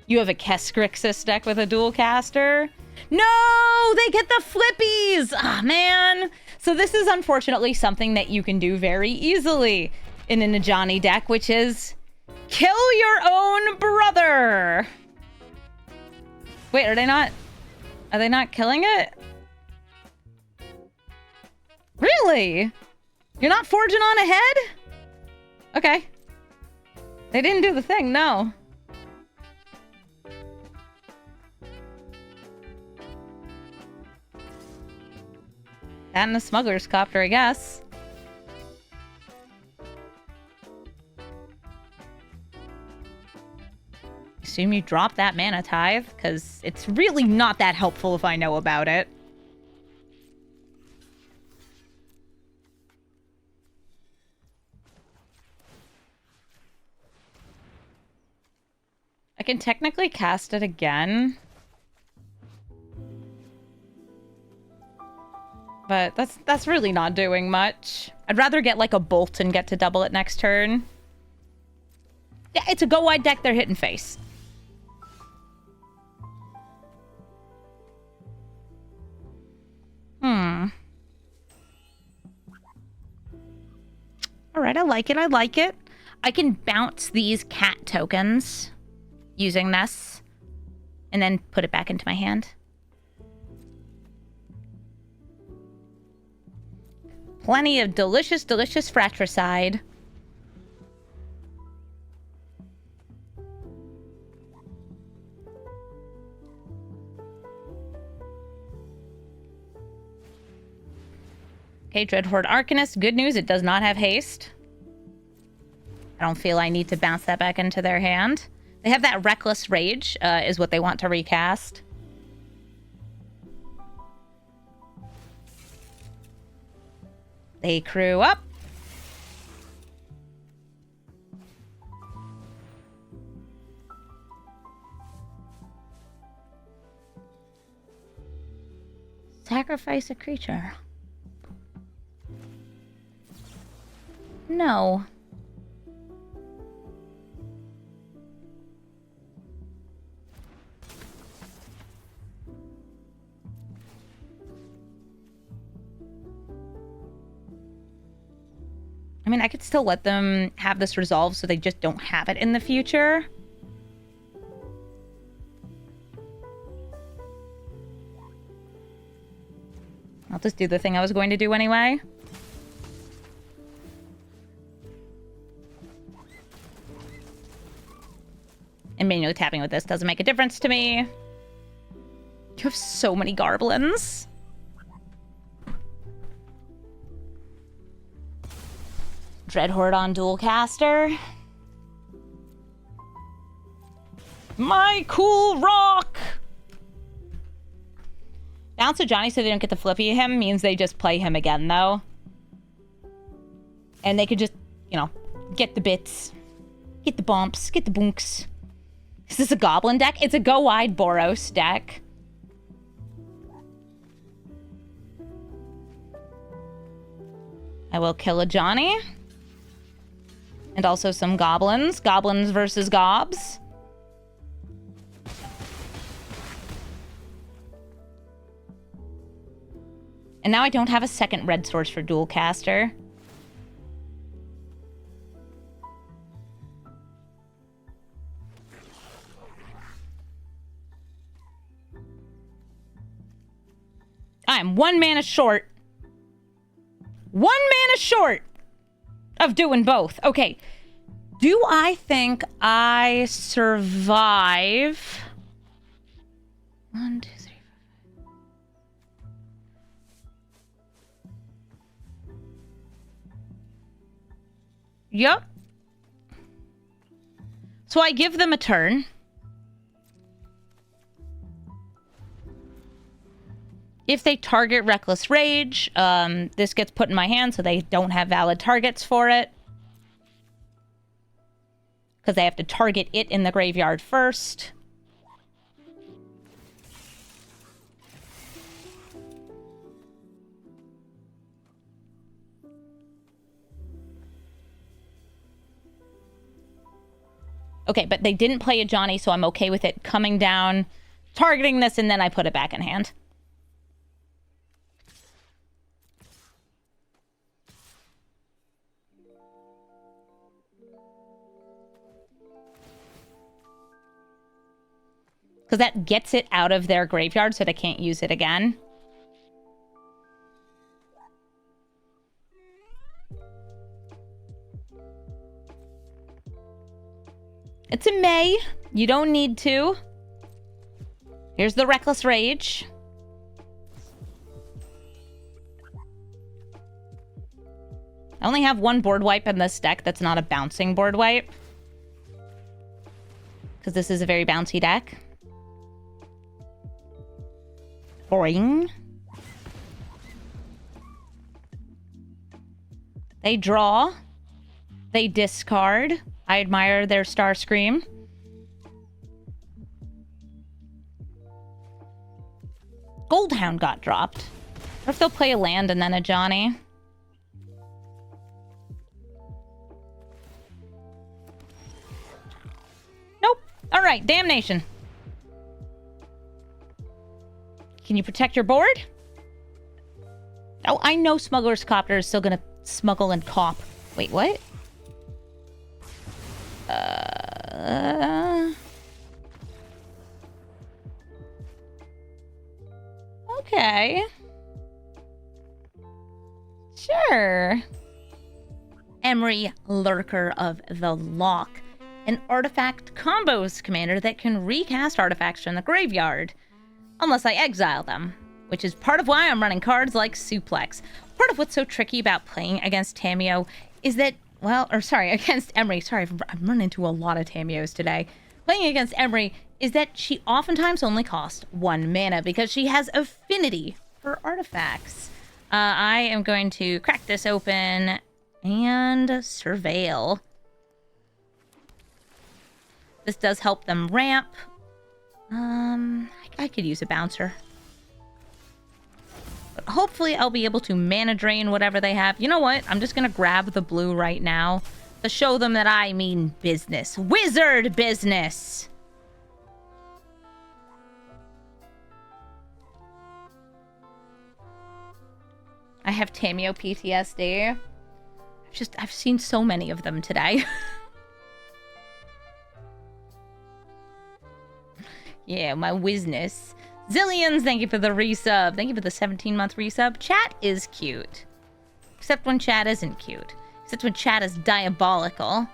You have a Keskrixis deck with a dual caster? No! They get the flippies! Ah, man! So this is unfortunately something that you can do very easily in an Ajani deck, which is kill your own brother! Wait, are they not killing it? Really? You're not forging on ahead? Okay. They didn't do the thing, no. That and the Smuggler's Copter, I guess. Assume you drop that Mana Tithe, because it's really not that helpful if I know about it. I can technically cast it again. But that's really not doing much. I'd rather get like a bolt and get to double it next turn. Yeah, it's a go wide deck. They're hitting face. All right, I like it. I like it. I can bounce these cat tokens using this and then put it back into my hand. Plenty of delicious, delicious fratricide. Okay, Dreadhorde Arcanist. Good news, it does not have haste. I don't feel I need to bounce that back into their hand. They have that Reckless Rage, is what they want to recast. They crew up. Sacrifice a creature. No. I mean, I could still let them have this resolve so they just don't have it in the future. I'll just do the thing I was going to do anyway. And manually tapping with this doesn't make a difference to me. You have so many Garblins. Dreadhorde on Dualcaster. My cool rock! Bounce Ajani so they don't get the flippy him means they just play him again, though. And they could just, you know, get the bits. Get the bumps. Get the bunks. Is this a goblin deck? It's a Go Wide Boros deck. I will kill Ajani. And also some goblins. Goblins versus gobs. And now I don't have a second red source for Dualcaster. I'm 1 mana short. 1 mana short of doing both. Okay. Do I think I survive? 1, 2, 3, 4, 5. Yep. So I give them a turn. If they target Reckless Rage, this gets put in my hand so they don't have valid targets for it. Because they have to target it in the graveyard first. Okay, but they didn't play Ajani, so I'm okay with it coming down, targeting this, and then I put it back in hand. Because that gets it out of their graveyard so they can't use it again. It's a May. You don't need to. Here's the Reckless Rage. I only have 1 board wipe in this deck that's not a bouncing board wipe. Because this is a very bouncy deck. Boing. They draw. They discard. I admire their Starscream. Goldhound got dropped. Or if they'll play a land and then a Ajani. Nope. Alright, Damnation. Can you protect your board? Oh, I know Smuggler's Copter is still gonna smuggle and cop. Wait, what? Okay. Sure. Emry, Lurker of the Lock. An artifact combos commander that can recast artifacts from the graveyard. Unless I exile them. Which is part of why I'm running cards like Suplex. Part of what's so tricky about playing against Tamiyo is that, well, or sorry, against Emry. Sorry, I'm running into a lot of Tamiyos today. Playing against Emry is that she oftentimes only costs 1 mana because she has affinity for artifacts. I am going to crack this open and surveil. This does help them ramp. I could use a bouncer. But hopefully I'll be able to mana drain whatever they have. You know what? I'm just going to grab the blue right now to show them that I mean business. Wizard business! I have Tamiyo PTSD. I've seen so many of them today. Yeah, my wizness. Zillions, thank you for the resub. Thank you for the 17-month resub. Chat is cute. Except when chat isn't cute. Except when chat is diabolical.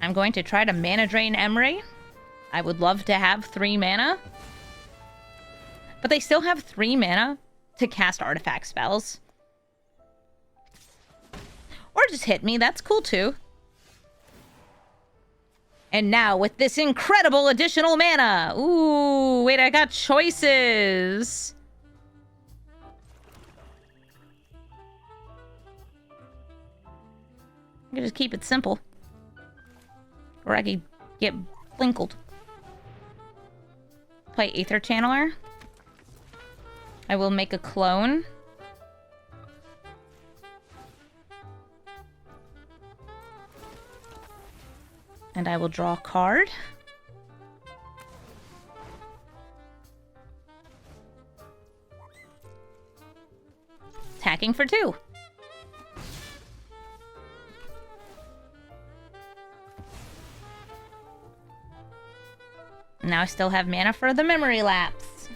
I'm going to try to mana drain Emry. I would love to have 3 mana. But they still have 3 mana to cast artifact spells. Or just hit me, that's cool too. And now with this incredible additional mana. Ooh, wait, I got choices. I can just keep it simple. Or I could get blinkled. Play Aether Channeler. I will make a clone. And I will draw a card. Attacking for 2. Now I still have mana for the memory lapse.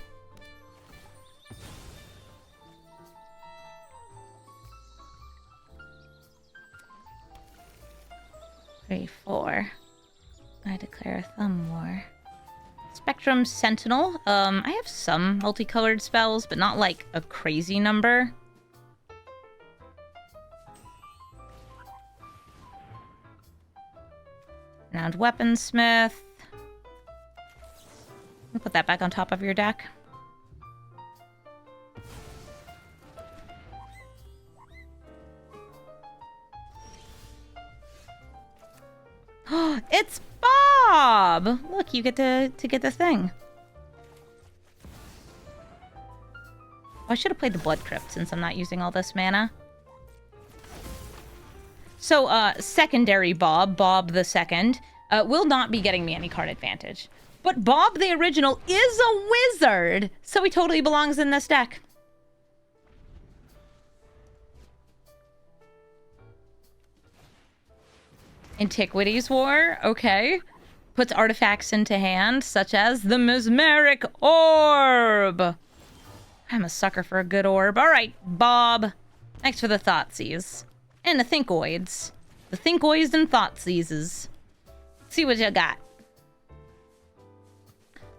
Three, 4. I declare a Thumb War. Spectrum Sentinel. I have some multicolored spells, but not like a crazy number. Renowned Weaponsmith. I'll put that back on top of your deck. It's Bob! Look, you get to get the thing. Oh, I should have played the Blood Crypt since I'm not using all this mana. So, secondary Bob the second, will not be getting me any card advantage. But Bob the original is a wizard, so he totally belongs in this deck. Antiquities War, okay. Puts artifacts into hand, such as the Mesmeric Orb. I'm a sucker for a good orb. All right, Bob. Thanks for the Thoughtseize. And the Thinkoids. The Thinkoids and Thoughtseizes. See what you got.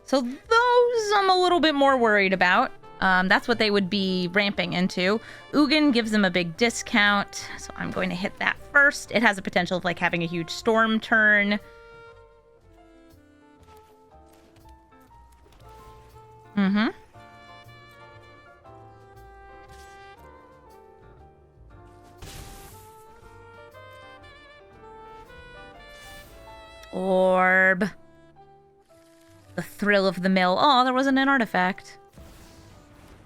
So those I'm a little bit more worried about. That's what they would be ramping into. Ugin gives them a big discount, so I'm going to hit that first. It has a potential of like having a huge storm turn. Mm-hmm. Orb. The thrill of the mill. Oh, there wasn't an artifact.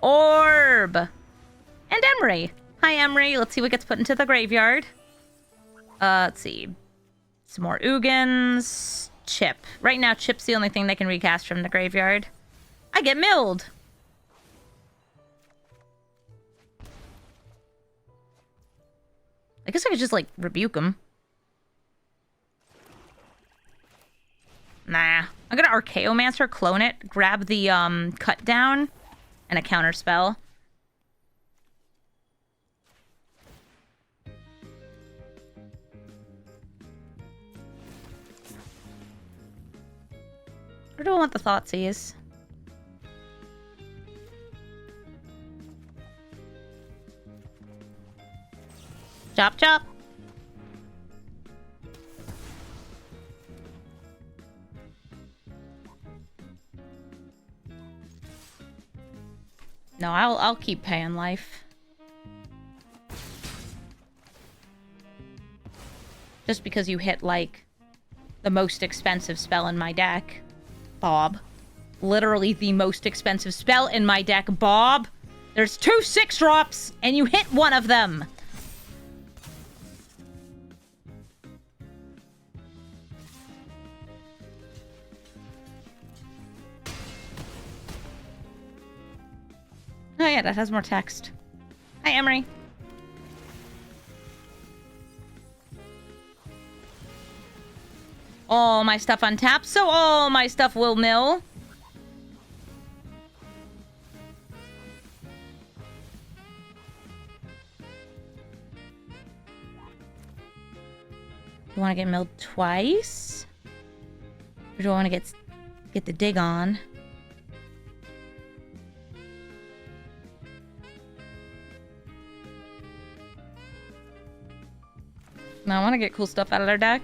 Orb! And Emry. Hi, Emry. Let's see what gets put into the graveyard. Let's see. Some more Ugins. Chip. Right now, Chip's the only thing they can recast from the graveyard. I get milled! I guess I could just, like, rebuke him. Nah. I'm gonna Archaeomancer, clone it, grab the, cut down, and a counter spell. Where do I want the Thoughtseize? Chop, chop. No, I'll keep paying life. Just because you hit, like, the most expensive spell in my deck, Bob. Literally the most expensive spell in my deck, Bob. There's 2 6-drops, and you hit one of them. Oh yeah, that has more text. Hi, Emry. All my stuff untapped, so all my stuff will mill. You want to get milled twice? Or do I want to get the dig on? No, I want to get cool stuff out of their deck.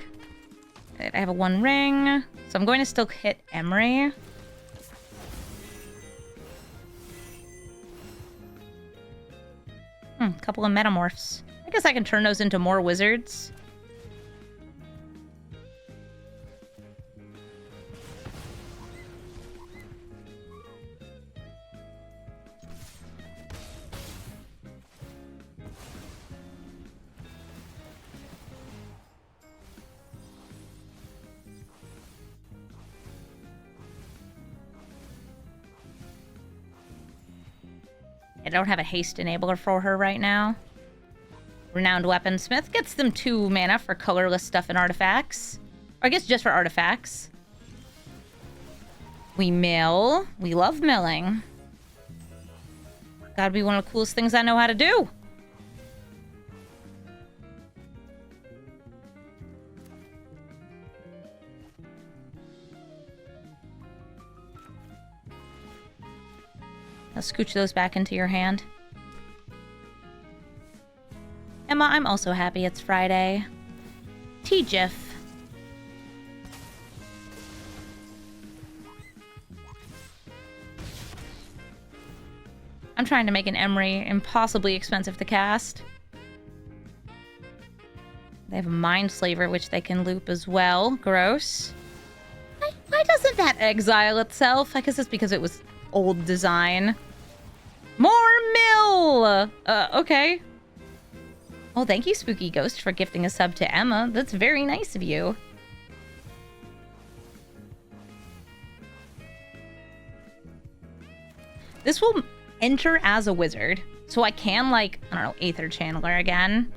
Okay, I have a 1 ring. So I'm going to still hit Emry. Couple of metamorphs. I guess I can turn those into more wizards. I don't have a haste enabler for her right now. Renowned Weaponsmith gets them 2 mana for colorless stuff and artifacts. Or I guess just for artifacts. We mill. We love milling. Gotta be one of the coolest things I know how to do. I'll scooch those back into your hand. Emma, I'm also happy it's Friday. T-GIF. I'm trying to make an Emry impossibly expensive to cast. They have a Mind Slaver, which they can loop as well. Gross. Why doesn't that exile itself? I guess it's because it was old design. More mill! Okay. Well, thank you, Spooky Ghost, for gifting a sub to Emma. That's very nice of you. This will enter as a wizard. So I can, like, I don't know, Aether Channeler again.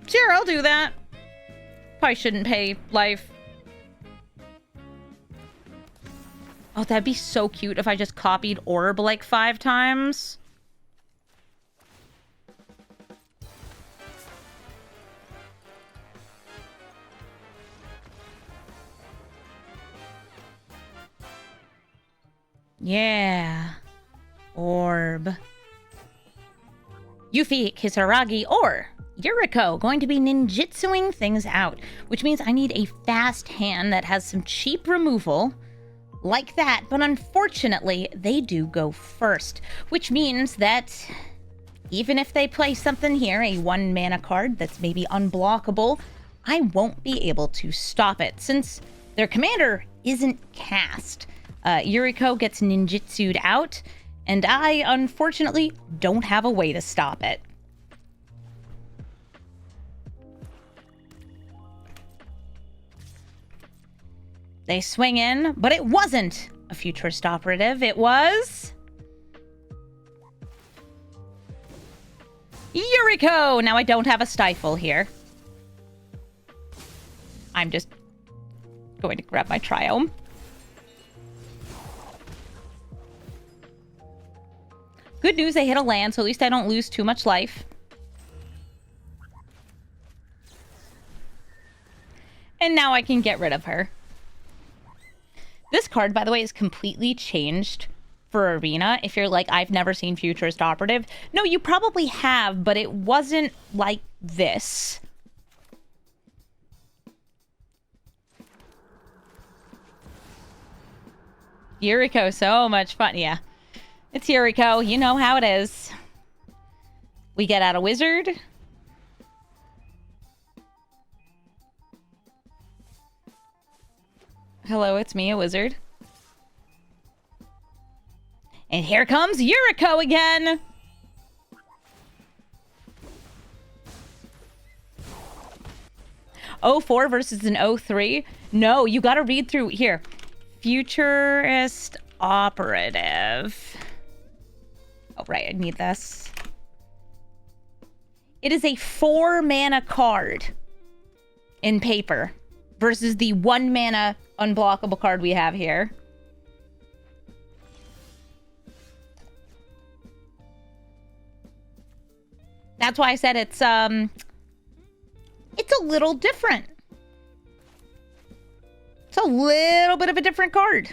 Sure, I'll do that. Probably shouldn't pay life. Oh, that'd be so cute if I just copied Orb like 5 times. Yeah. Orb. Yuthi, Kisaragi, or Yuriko going to be ninjutsuing things out, which means I need a fast hand that has some cheap removal. Like that, but unfortunately, they do go first, which means that even if they play something here, a 1 mana card that's maybe unblockable, I won't be able to stop it since their commander isn't cast. Yuriko gets ninjutsued out, and I, unfortunately, don't have a way to stop it. They swing in, but it wasn't a Futurist Operative. It was... Yuriko! Now I don't have a Stifle here. I'm just going to grab my Triome. Good news, I hit a land, so at least I don't lose too much life. And now I can get rid of her. This card, by the way, is completely changed for Arena. If you're like, I've never seen Futurist Operative. No, you probably have, but it wasn't like this. Yuriko, so much fun. Yeah, it's Yuriko. You know how it is. We get out a wizard. Hello, it's me, a wizard. And here comes Yuriko again! '04 versus an '03? No, you gotta read through here. Futurist Operative. Oh, right, I need this. It is a 4 mana card in paper versus the 1 mana unblockable card we have here. That's why I said it's It's a little different. It's a little bit of a different card.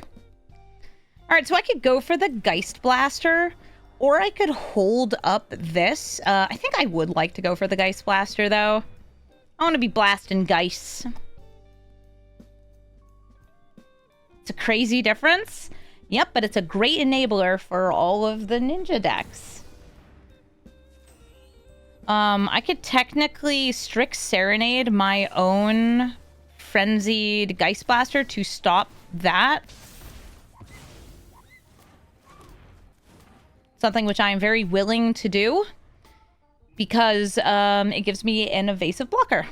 All right, so I could go for the Geist Blaster, or I could hold up this. I think I would like to go for the Geist Blaster, though. I want to be blasting Geists. It's a crazy difference. Yep, but it's a great enabler for all of the ninja decks. I could technically Strict Serenade my own Frenzied Geist Blaster to stop that. Something which I am very willing to do because it gives me an evasive blocker.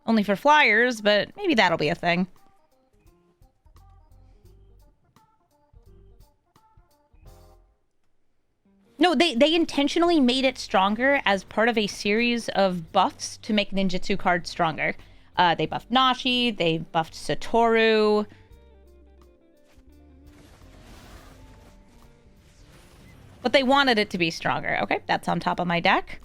Only for flyers, but maybe that'll be a thing. No, they intentionally made it stronger as part of a series of buffs to make ninjutsu cards stronger. They buffed Nashi, they buffed Satoru. But they wanted it to be stronger. Okay, that's on top of my deck.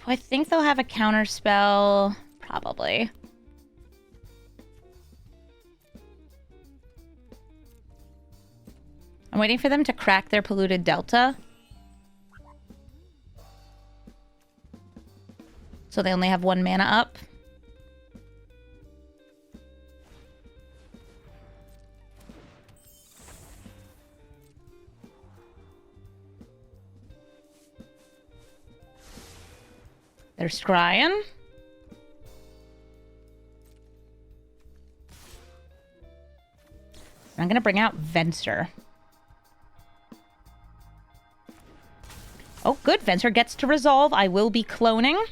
Do I think they'll have a counter spell? Probably. I'm waiting for them to crack their Polluted Delta. So they only have 1 mana up. They're scrying. I'm going to bring out Venser. Oh, good. Venser gets to resolve. I will be cloning.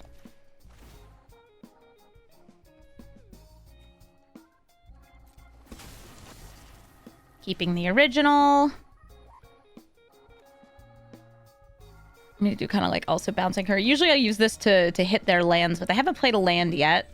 Keeping the original. I'm going to do kind of like also bouncing her. Usually I use this to hit their lands, but I haven't played a land yet.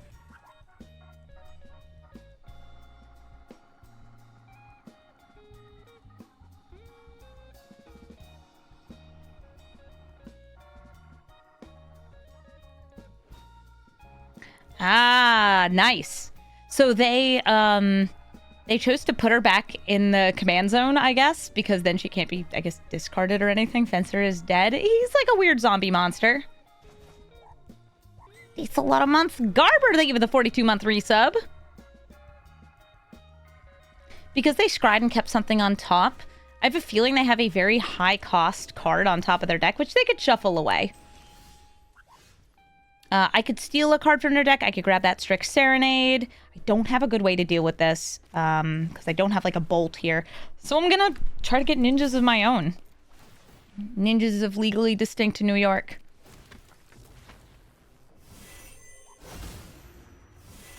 Ah, nice. So they chose to put her back in the command zone, I guess, because then she can't be, I guess, discarded or anything. Fencer is dead. He's like a weird zombie monster. It's a lot of months. Garber, thank you for the 42-month resub. Because they scried and kept something on top, I have a feeling they have a very high-cost card on top of their deck, which they could shuffle away. I could steal a card from their deck. I could grab that Strict Serenade. I don't have a good way to deal with this because I don't have like a bolt here. So I'm going to try to get ninjas of my own. Ninjas of legally distinct New York.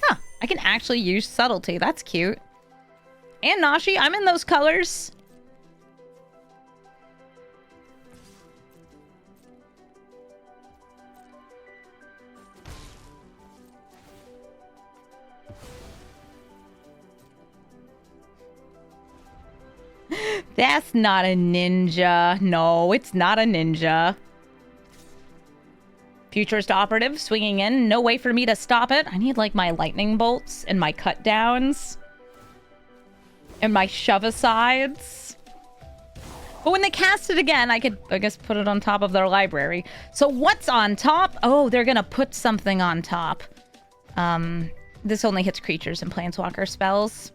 Huh. I can actually use Subtlety. That's cute. And Nashi. I'm in those colors. That's not a ninja. No, it's not a ninja. Futurist Operative swinging in. No way for me to stop it. I need like my lightning bolts and my cut downs. And my shove-asides. But when they cast it again, I could, I guess, put it on top of their library. So what's on top? Oh, they're gonna put something on top. This only hits creatures and planeswalker spells.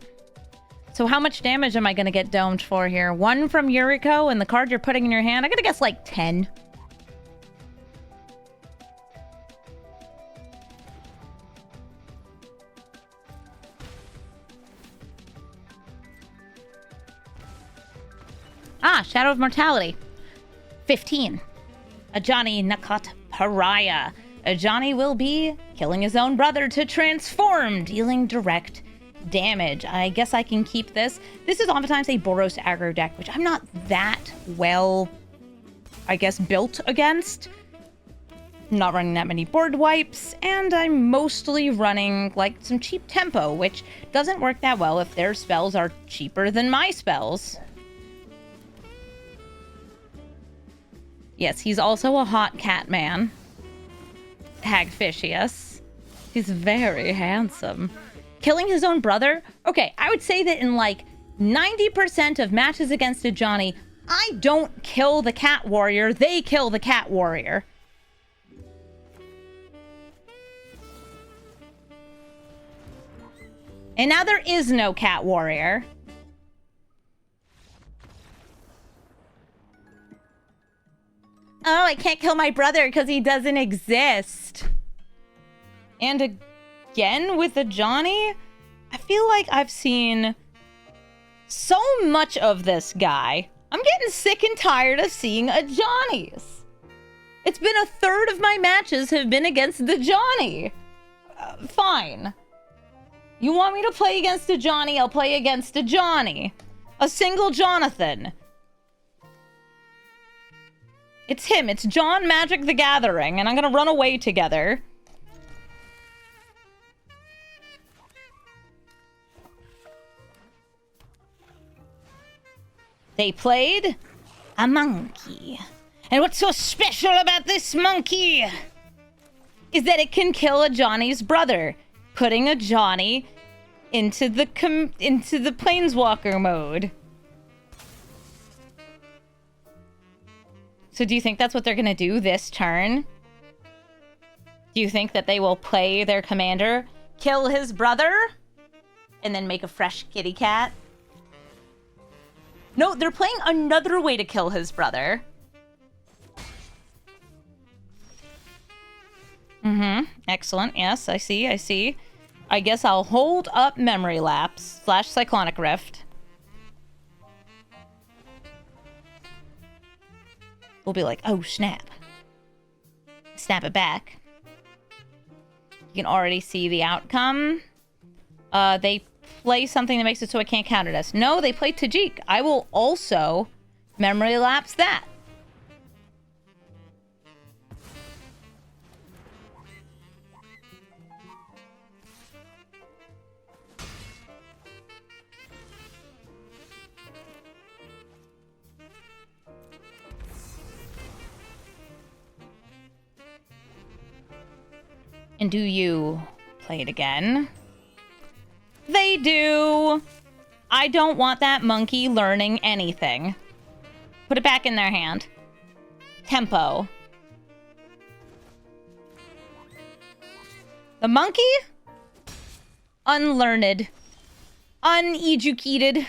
So how much damage am I going to get domed for here? 1 from Yuriko and the card you're putting in your hand? I'm going to guess like 10. Ah, Shadow of Mortality. 15. Ajani Nakat Pariah. Ajani will be killing his own brother to transform, dealing direct damage. I guess I can keep this. This is oftentimes a Boros aggro deck, which I'm not that well, I guess, built against. not running that many board wipes, and I'm mostly running like some cheap tempo, which doesn't work that well if their spells are cheaper than my spells. Yes, he's also a hot cat man. Hagfishius. He's very handsome. Killing his own brother? Okay, I would say that in like 90% of matches against Ajani, I don't kill the cat warrior, they kill the cat warrior. And now there is no cat warrior. Oh, I can't kill my brother because he doesn't exist. And again with Ajani, I feel like I've seen so much of this guy. I'm getting sick and tired of seeing Ajani's. It's been a third of my matches have been against the Ajani. Fine. You want me to play against Ajani? I'll play against Ajani. A single Jonathan. It's him. It's John Magic the Gathering, and I'm gonna run away together. They played a monkey. And what's so special about this monkey is that it can kill Ajani's brother, putting Ajani into the planeswalker mode. So do you think that's what they're gonna do this turn? Do you think that they will play their commander, kill his brother, and then make a fresh kitty cat? No, they're playing another way to kill his brother. Excellent. Yes, I see. I guess I'll hold up Memory Lapse / Cyclonic Rift. We'll be like, oh, snap. Snap it back. You can already see the outcome. They play something that makes it so I can't counter this. No, they play Tajik. I will also Memory Lapse that. And do you play it again? They do. I don't want that monkey learning anything. Put it back in their hand. Tempo. The monkey? Unlearned. Uneducated.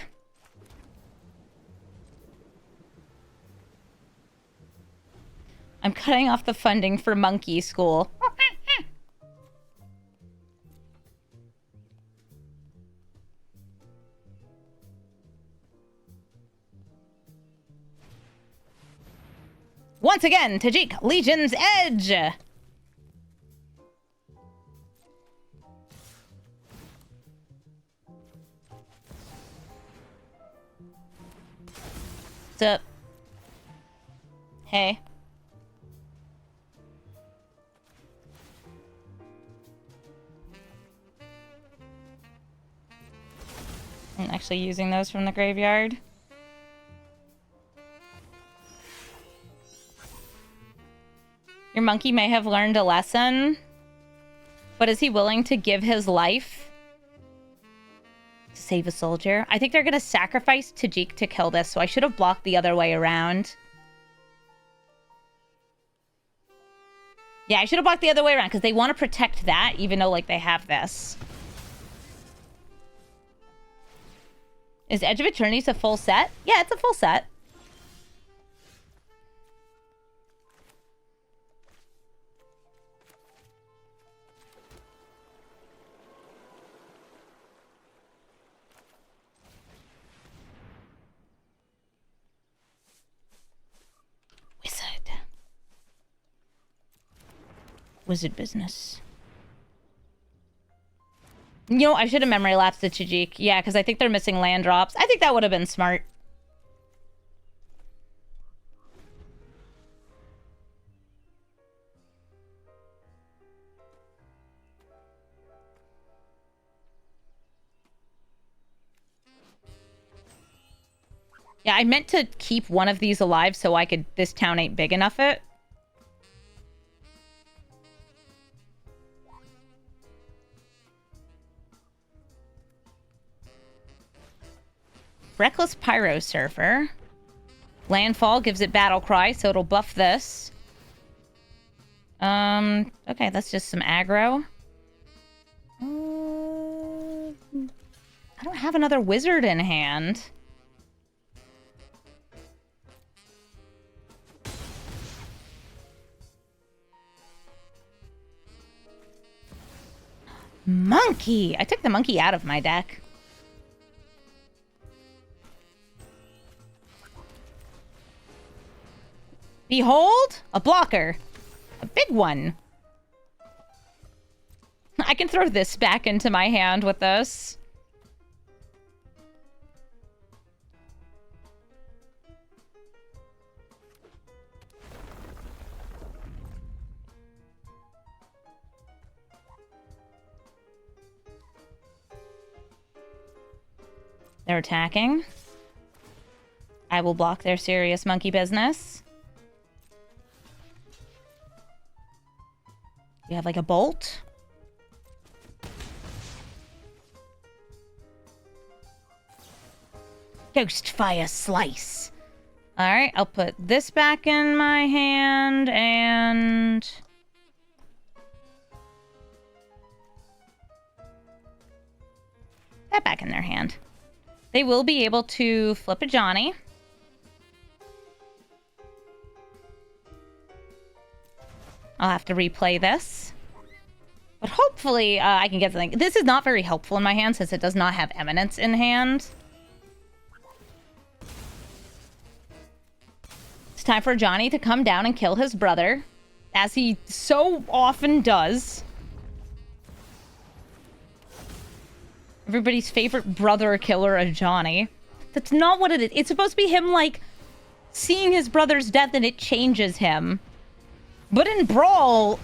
I'm cutting off the funding for monkey school. Once again, Tajik, Legion's Edge! What's up? Hey. I'm actually using those from the graveyard. Your monkey may have learned a lesson, but is he willing to give his life to save a soldier? I think they're going to sacrifice Tajik to kill this, so I should have blocked the other way around. Yeah, I should have blocked the other way around, because they want to protect that, even though, like, they have this. Is Edge of Eternities a full set? Yeah, it's a full set. Wizard business. You know, I should have memory lapsed the Tajik. Yeah, because I think they're missing land drops. I think that would have been smart. Yeah, I meant to keep one of these alive so I could... This town ain't big enough it. Reckless Pyro Surfer. Landfall gives it Battle Cry, so it'll buff this. Okay, that's just some aggro. I don't have another wizard in hand. Monkey! I took the monkey out of my deck. Behold, a blocker. A big one. I can throw this back into my hand with this. They're attacking. I will block their serious monkey business. You have like a bolt. Ghost Fire Slice. Alright, I'll put this back in my hand and... that back in their hand. They will be able to flip Ajani. I'll have to replay this. But hopefully I can get something. This is not very helpful in my hand since it does not have Eminence in hand. It's time for Johnny to come down and kill his brother, as he so often does. Everybody's favorite brother killer, Ajani. That's not what it is. It's supposed to be him, like, seeing his brother's death and it changes him. But in Brawl,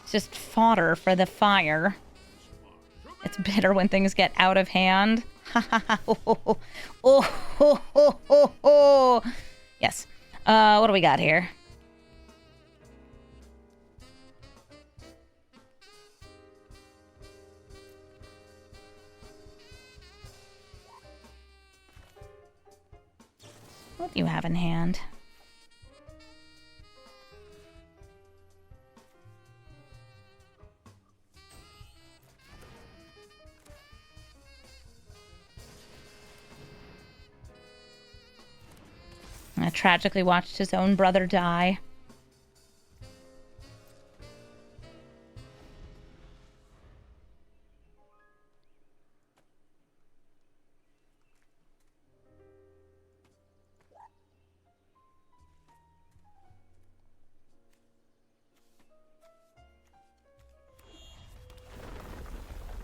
it's just fodder for the fire. It's better when things get out of hand. Oh. Yes. What do we got here? What do you have in hand? I tragically watched his own brother die.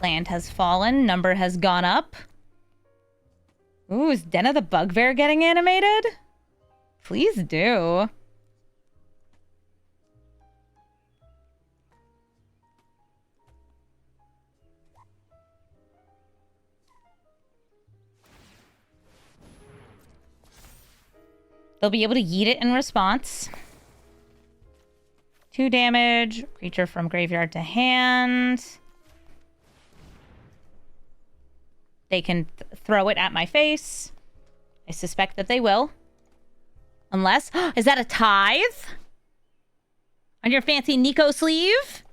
Land has fallen. Number has gone up. Ooh, is Den of the Bugbear getting animated? Please do. They'll be able to yeet it in response. 2 damage. Creature from graveyard to hand. They can throw it at my face. I suspect that they will. Unless... is that a tithe? On your fancy Nico sleeve?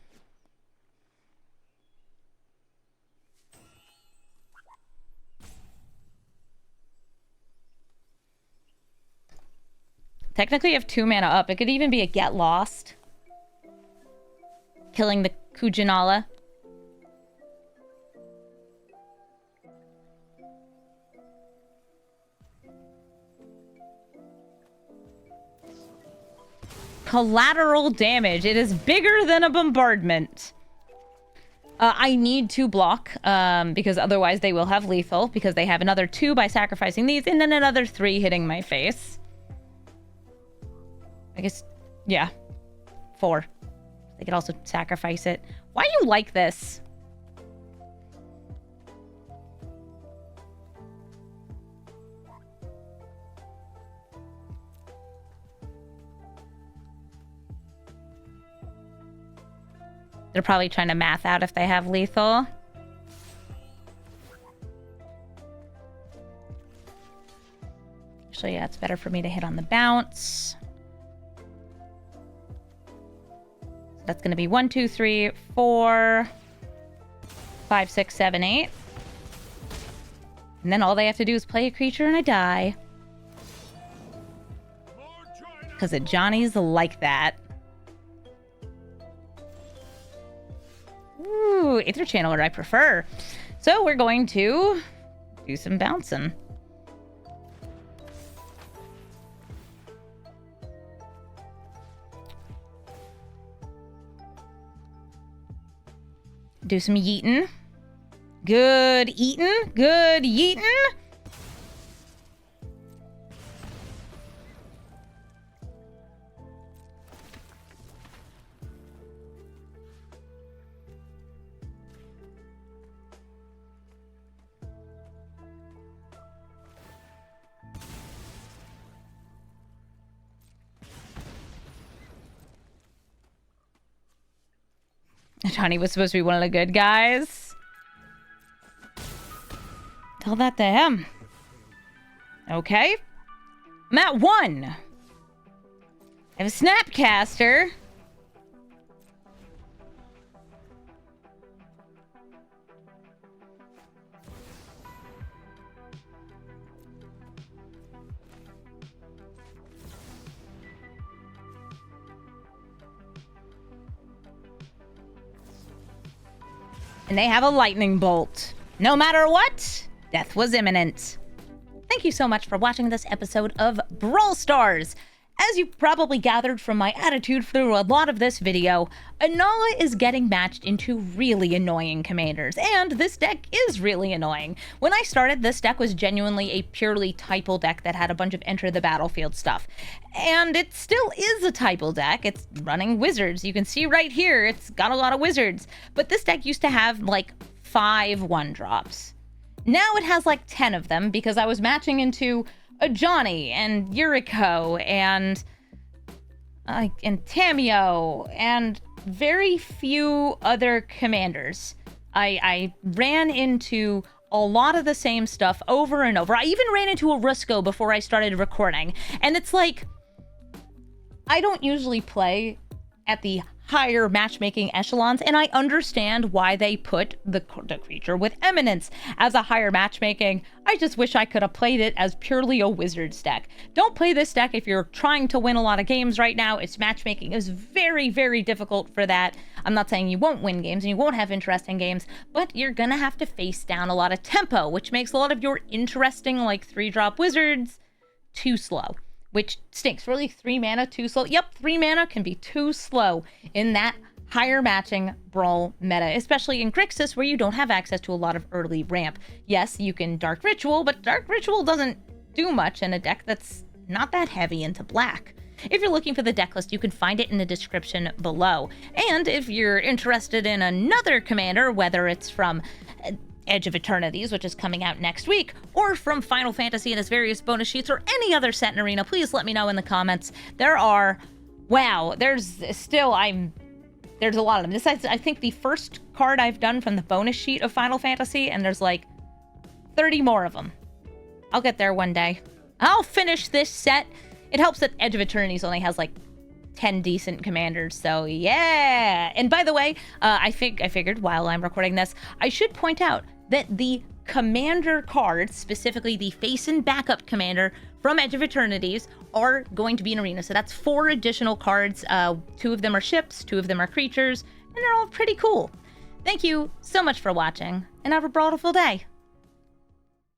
Technically, you have 2 mana up. It could even be a Get Lost. Killing the Kuja Inalla. Collateral damage. It is bigger than a bombardment. I need to block, because otherwise they will have lethal, because they have another 2 by sacrificing these, and then another 3 hitting my face. I guess, yeah. 4. They could also sacrifice it. Why do you like this? They're probably trying to math out if they have lethal. Actually, yeah, it's better for me to hit on the bounce. So that's going to be 1, 2, 3, 4, 5, 6, 7, 8. And then all they have to do is play a creature and I die. Because Ajani's like that. Ooh, Aether Channeler I prefer. So we're going to do some bouncing. Do some yeetin'. Good eatin'. Good yeetin'. Johnny was supposed to be one of the good guys. Tell that to him. Okay. I'm at 1. I have a Snapcaster. And they have a lightning bolt. No matter what, death was imminent. Thank you so much for watching this episode of Brawl Stars. As you probably gathered from my attitude through a lot of this video, Inalla is getting matched into really annoying commanders, and this deck is really annoying. When I started, this deck was genuinely a purely typal deck that had a bunch of enter the battlefield stuff. And it still is a typal deck. It's running wizards. You can see right here, it's got a lot of wizards. But this deck used to have like 5 1-drops. Now it has like 10 of them because I was matching into Ajani and Yuriko and Tamiyo and very few other commanders. I ran into a lot of the same stuff over and over. I even ran into a Rusco before I started recording. And it's like, I don't usually play at the higher matchmaking echelons, and I understand why they put the creature with eminence as a higher matchmaking. I just wish I could have played it as purely a wizards deck. Don't play this deck if you're trying to win a lot of games right now. Its matchmaking is very, very difficult for that. I'm not saying you won't win games and you won't have interesting games, but you're gonna have to face down a lot of tempo, which makes a lot of your interesting, like, 3-drop wizards too slow. Which stinks. Really, 3 mana too slow? Yep, 3 mana can be too slow in that higher matching Brawl meta, especially in Grixis where you don't have access to a lot of early ramp. Yes, you can Dark Ritual, but Dark Ritual doesn't do much in a deck that's not that heavy into black. If you're looking for the deck list, you can find it in the description below. And if you're interested in another commander, whether it's from Edge of Eternities, which is coming out next week, or from Final Fantasy and its various bonus sheets, or any other set in Arena, please let me know in the comments. There are, wow, there's a lot of them. This is, I think, the first card I've done from the bonus sheet of Final Fantasy, and there's like 30 more of them. I'll get there one day. I'll finish this set. It helps that Edge of Eternities only has like 10 decent commanders, so yeah. And by the way, I figured while I'm recording this, I should point out that the commander cards, specifically the face and backup commander from Edge of Eternities, are going to be in Arena. So that's 4 additional cards. 2 of them are ships, 2 of them are creatures, and they're all pretty cool. Thank you so much for watching, and have a brawlful day.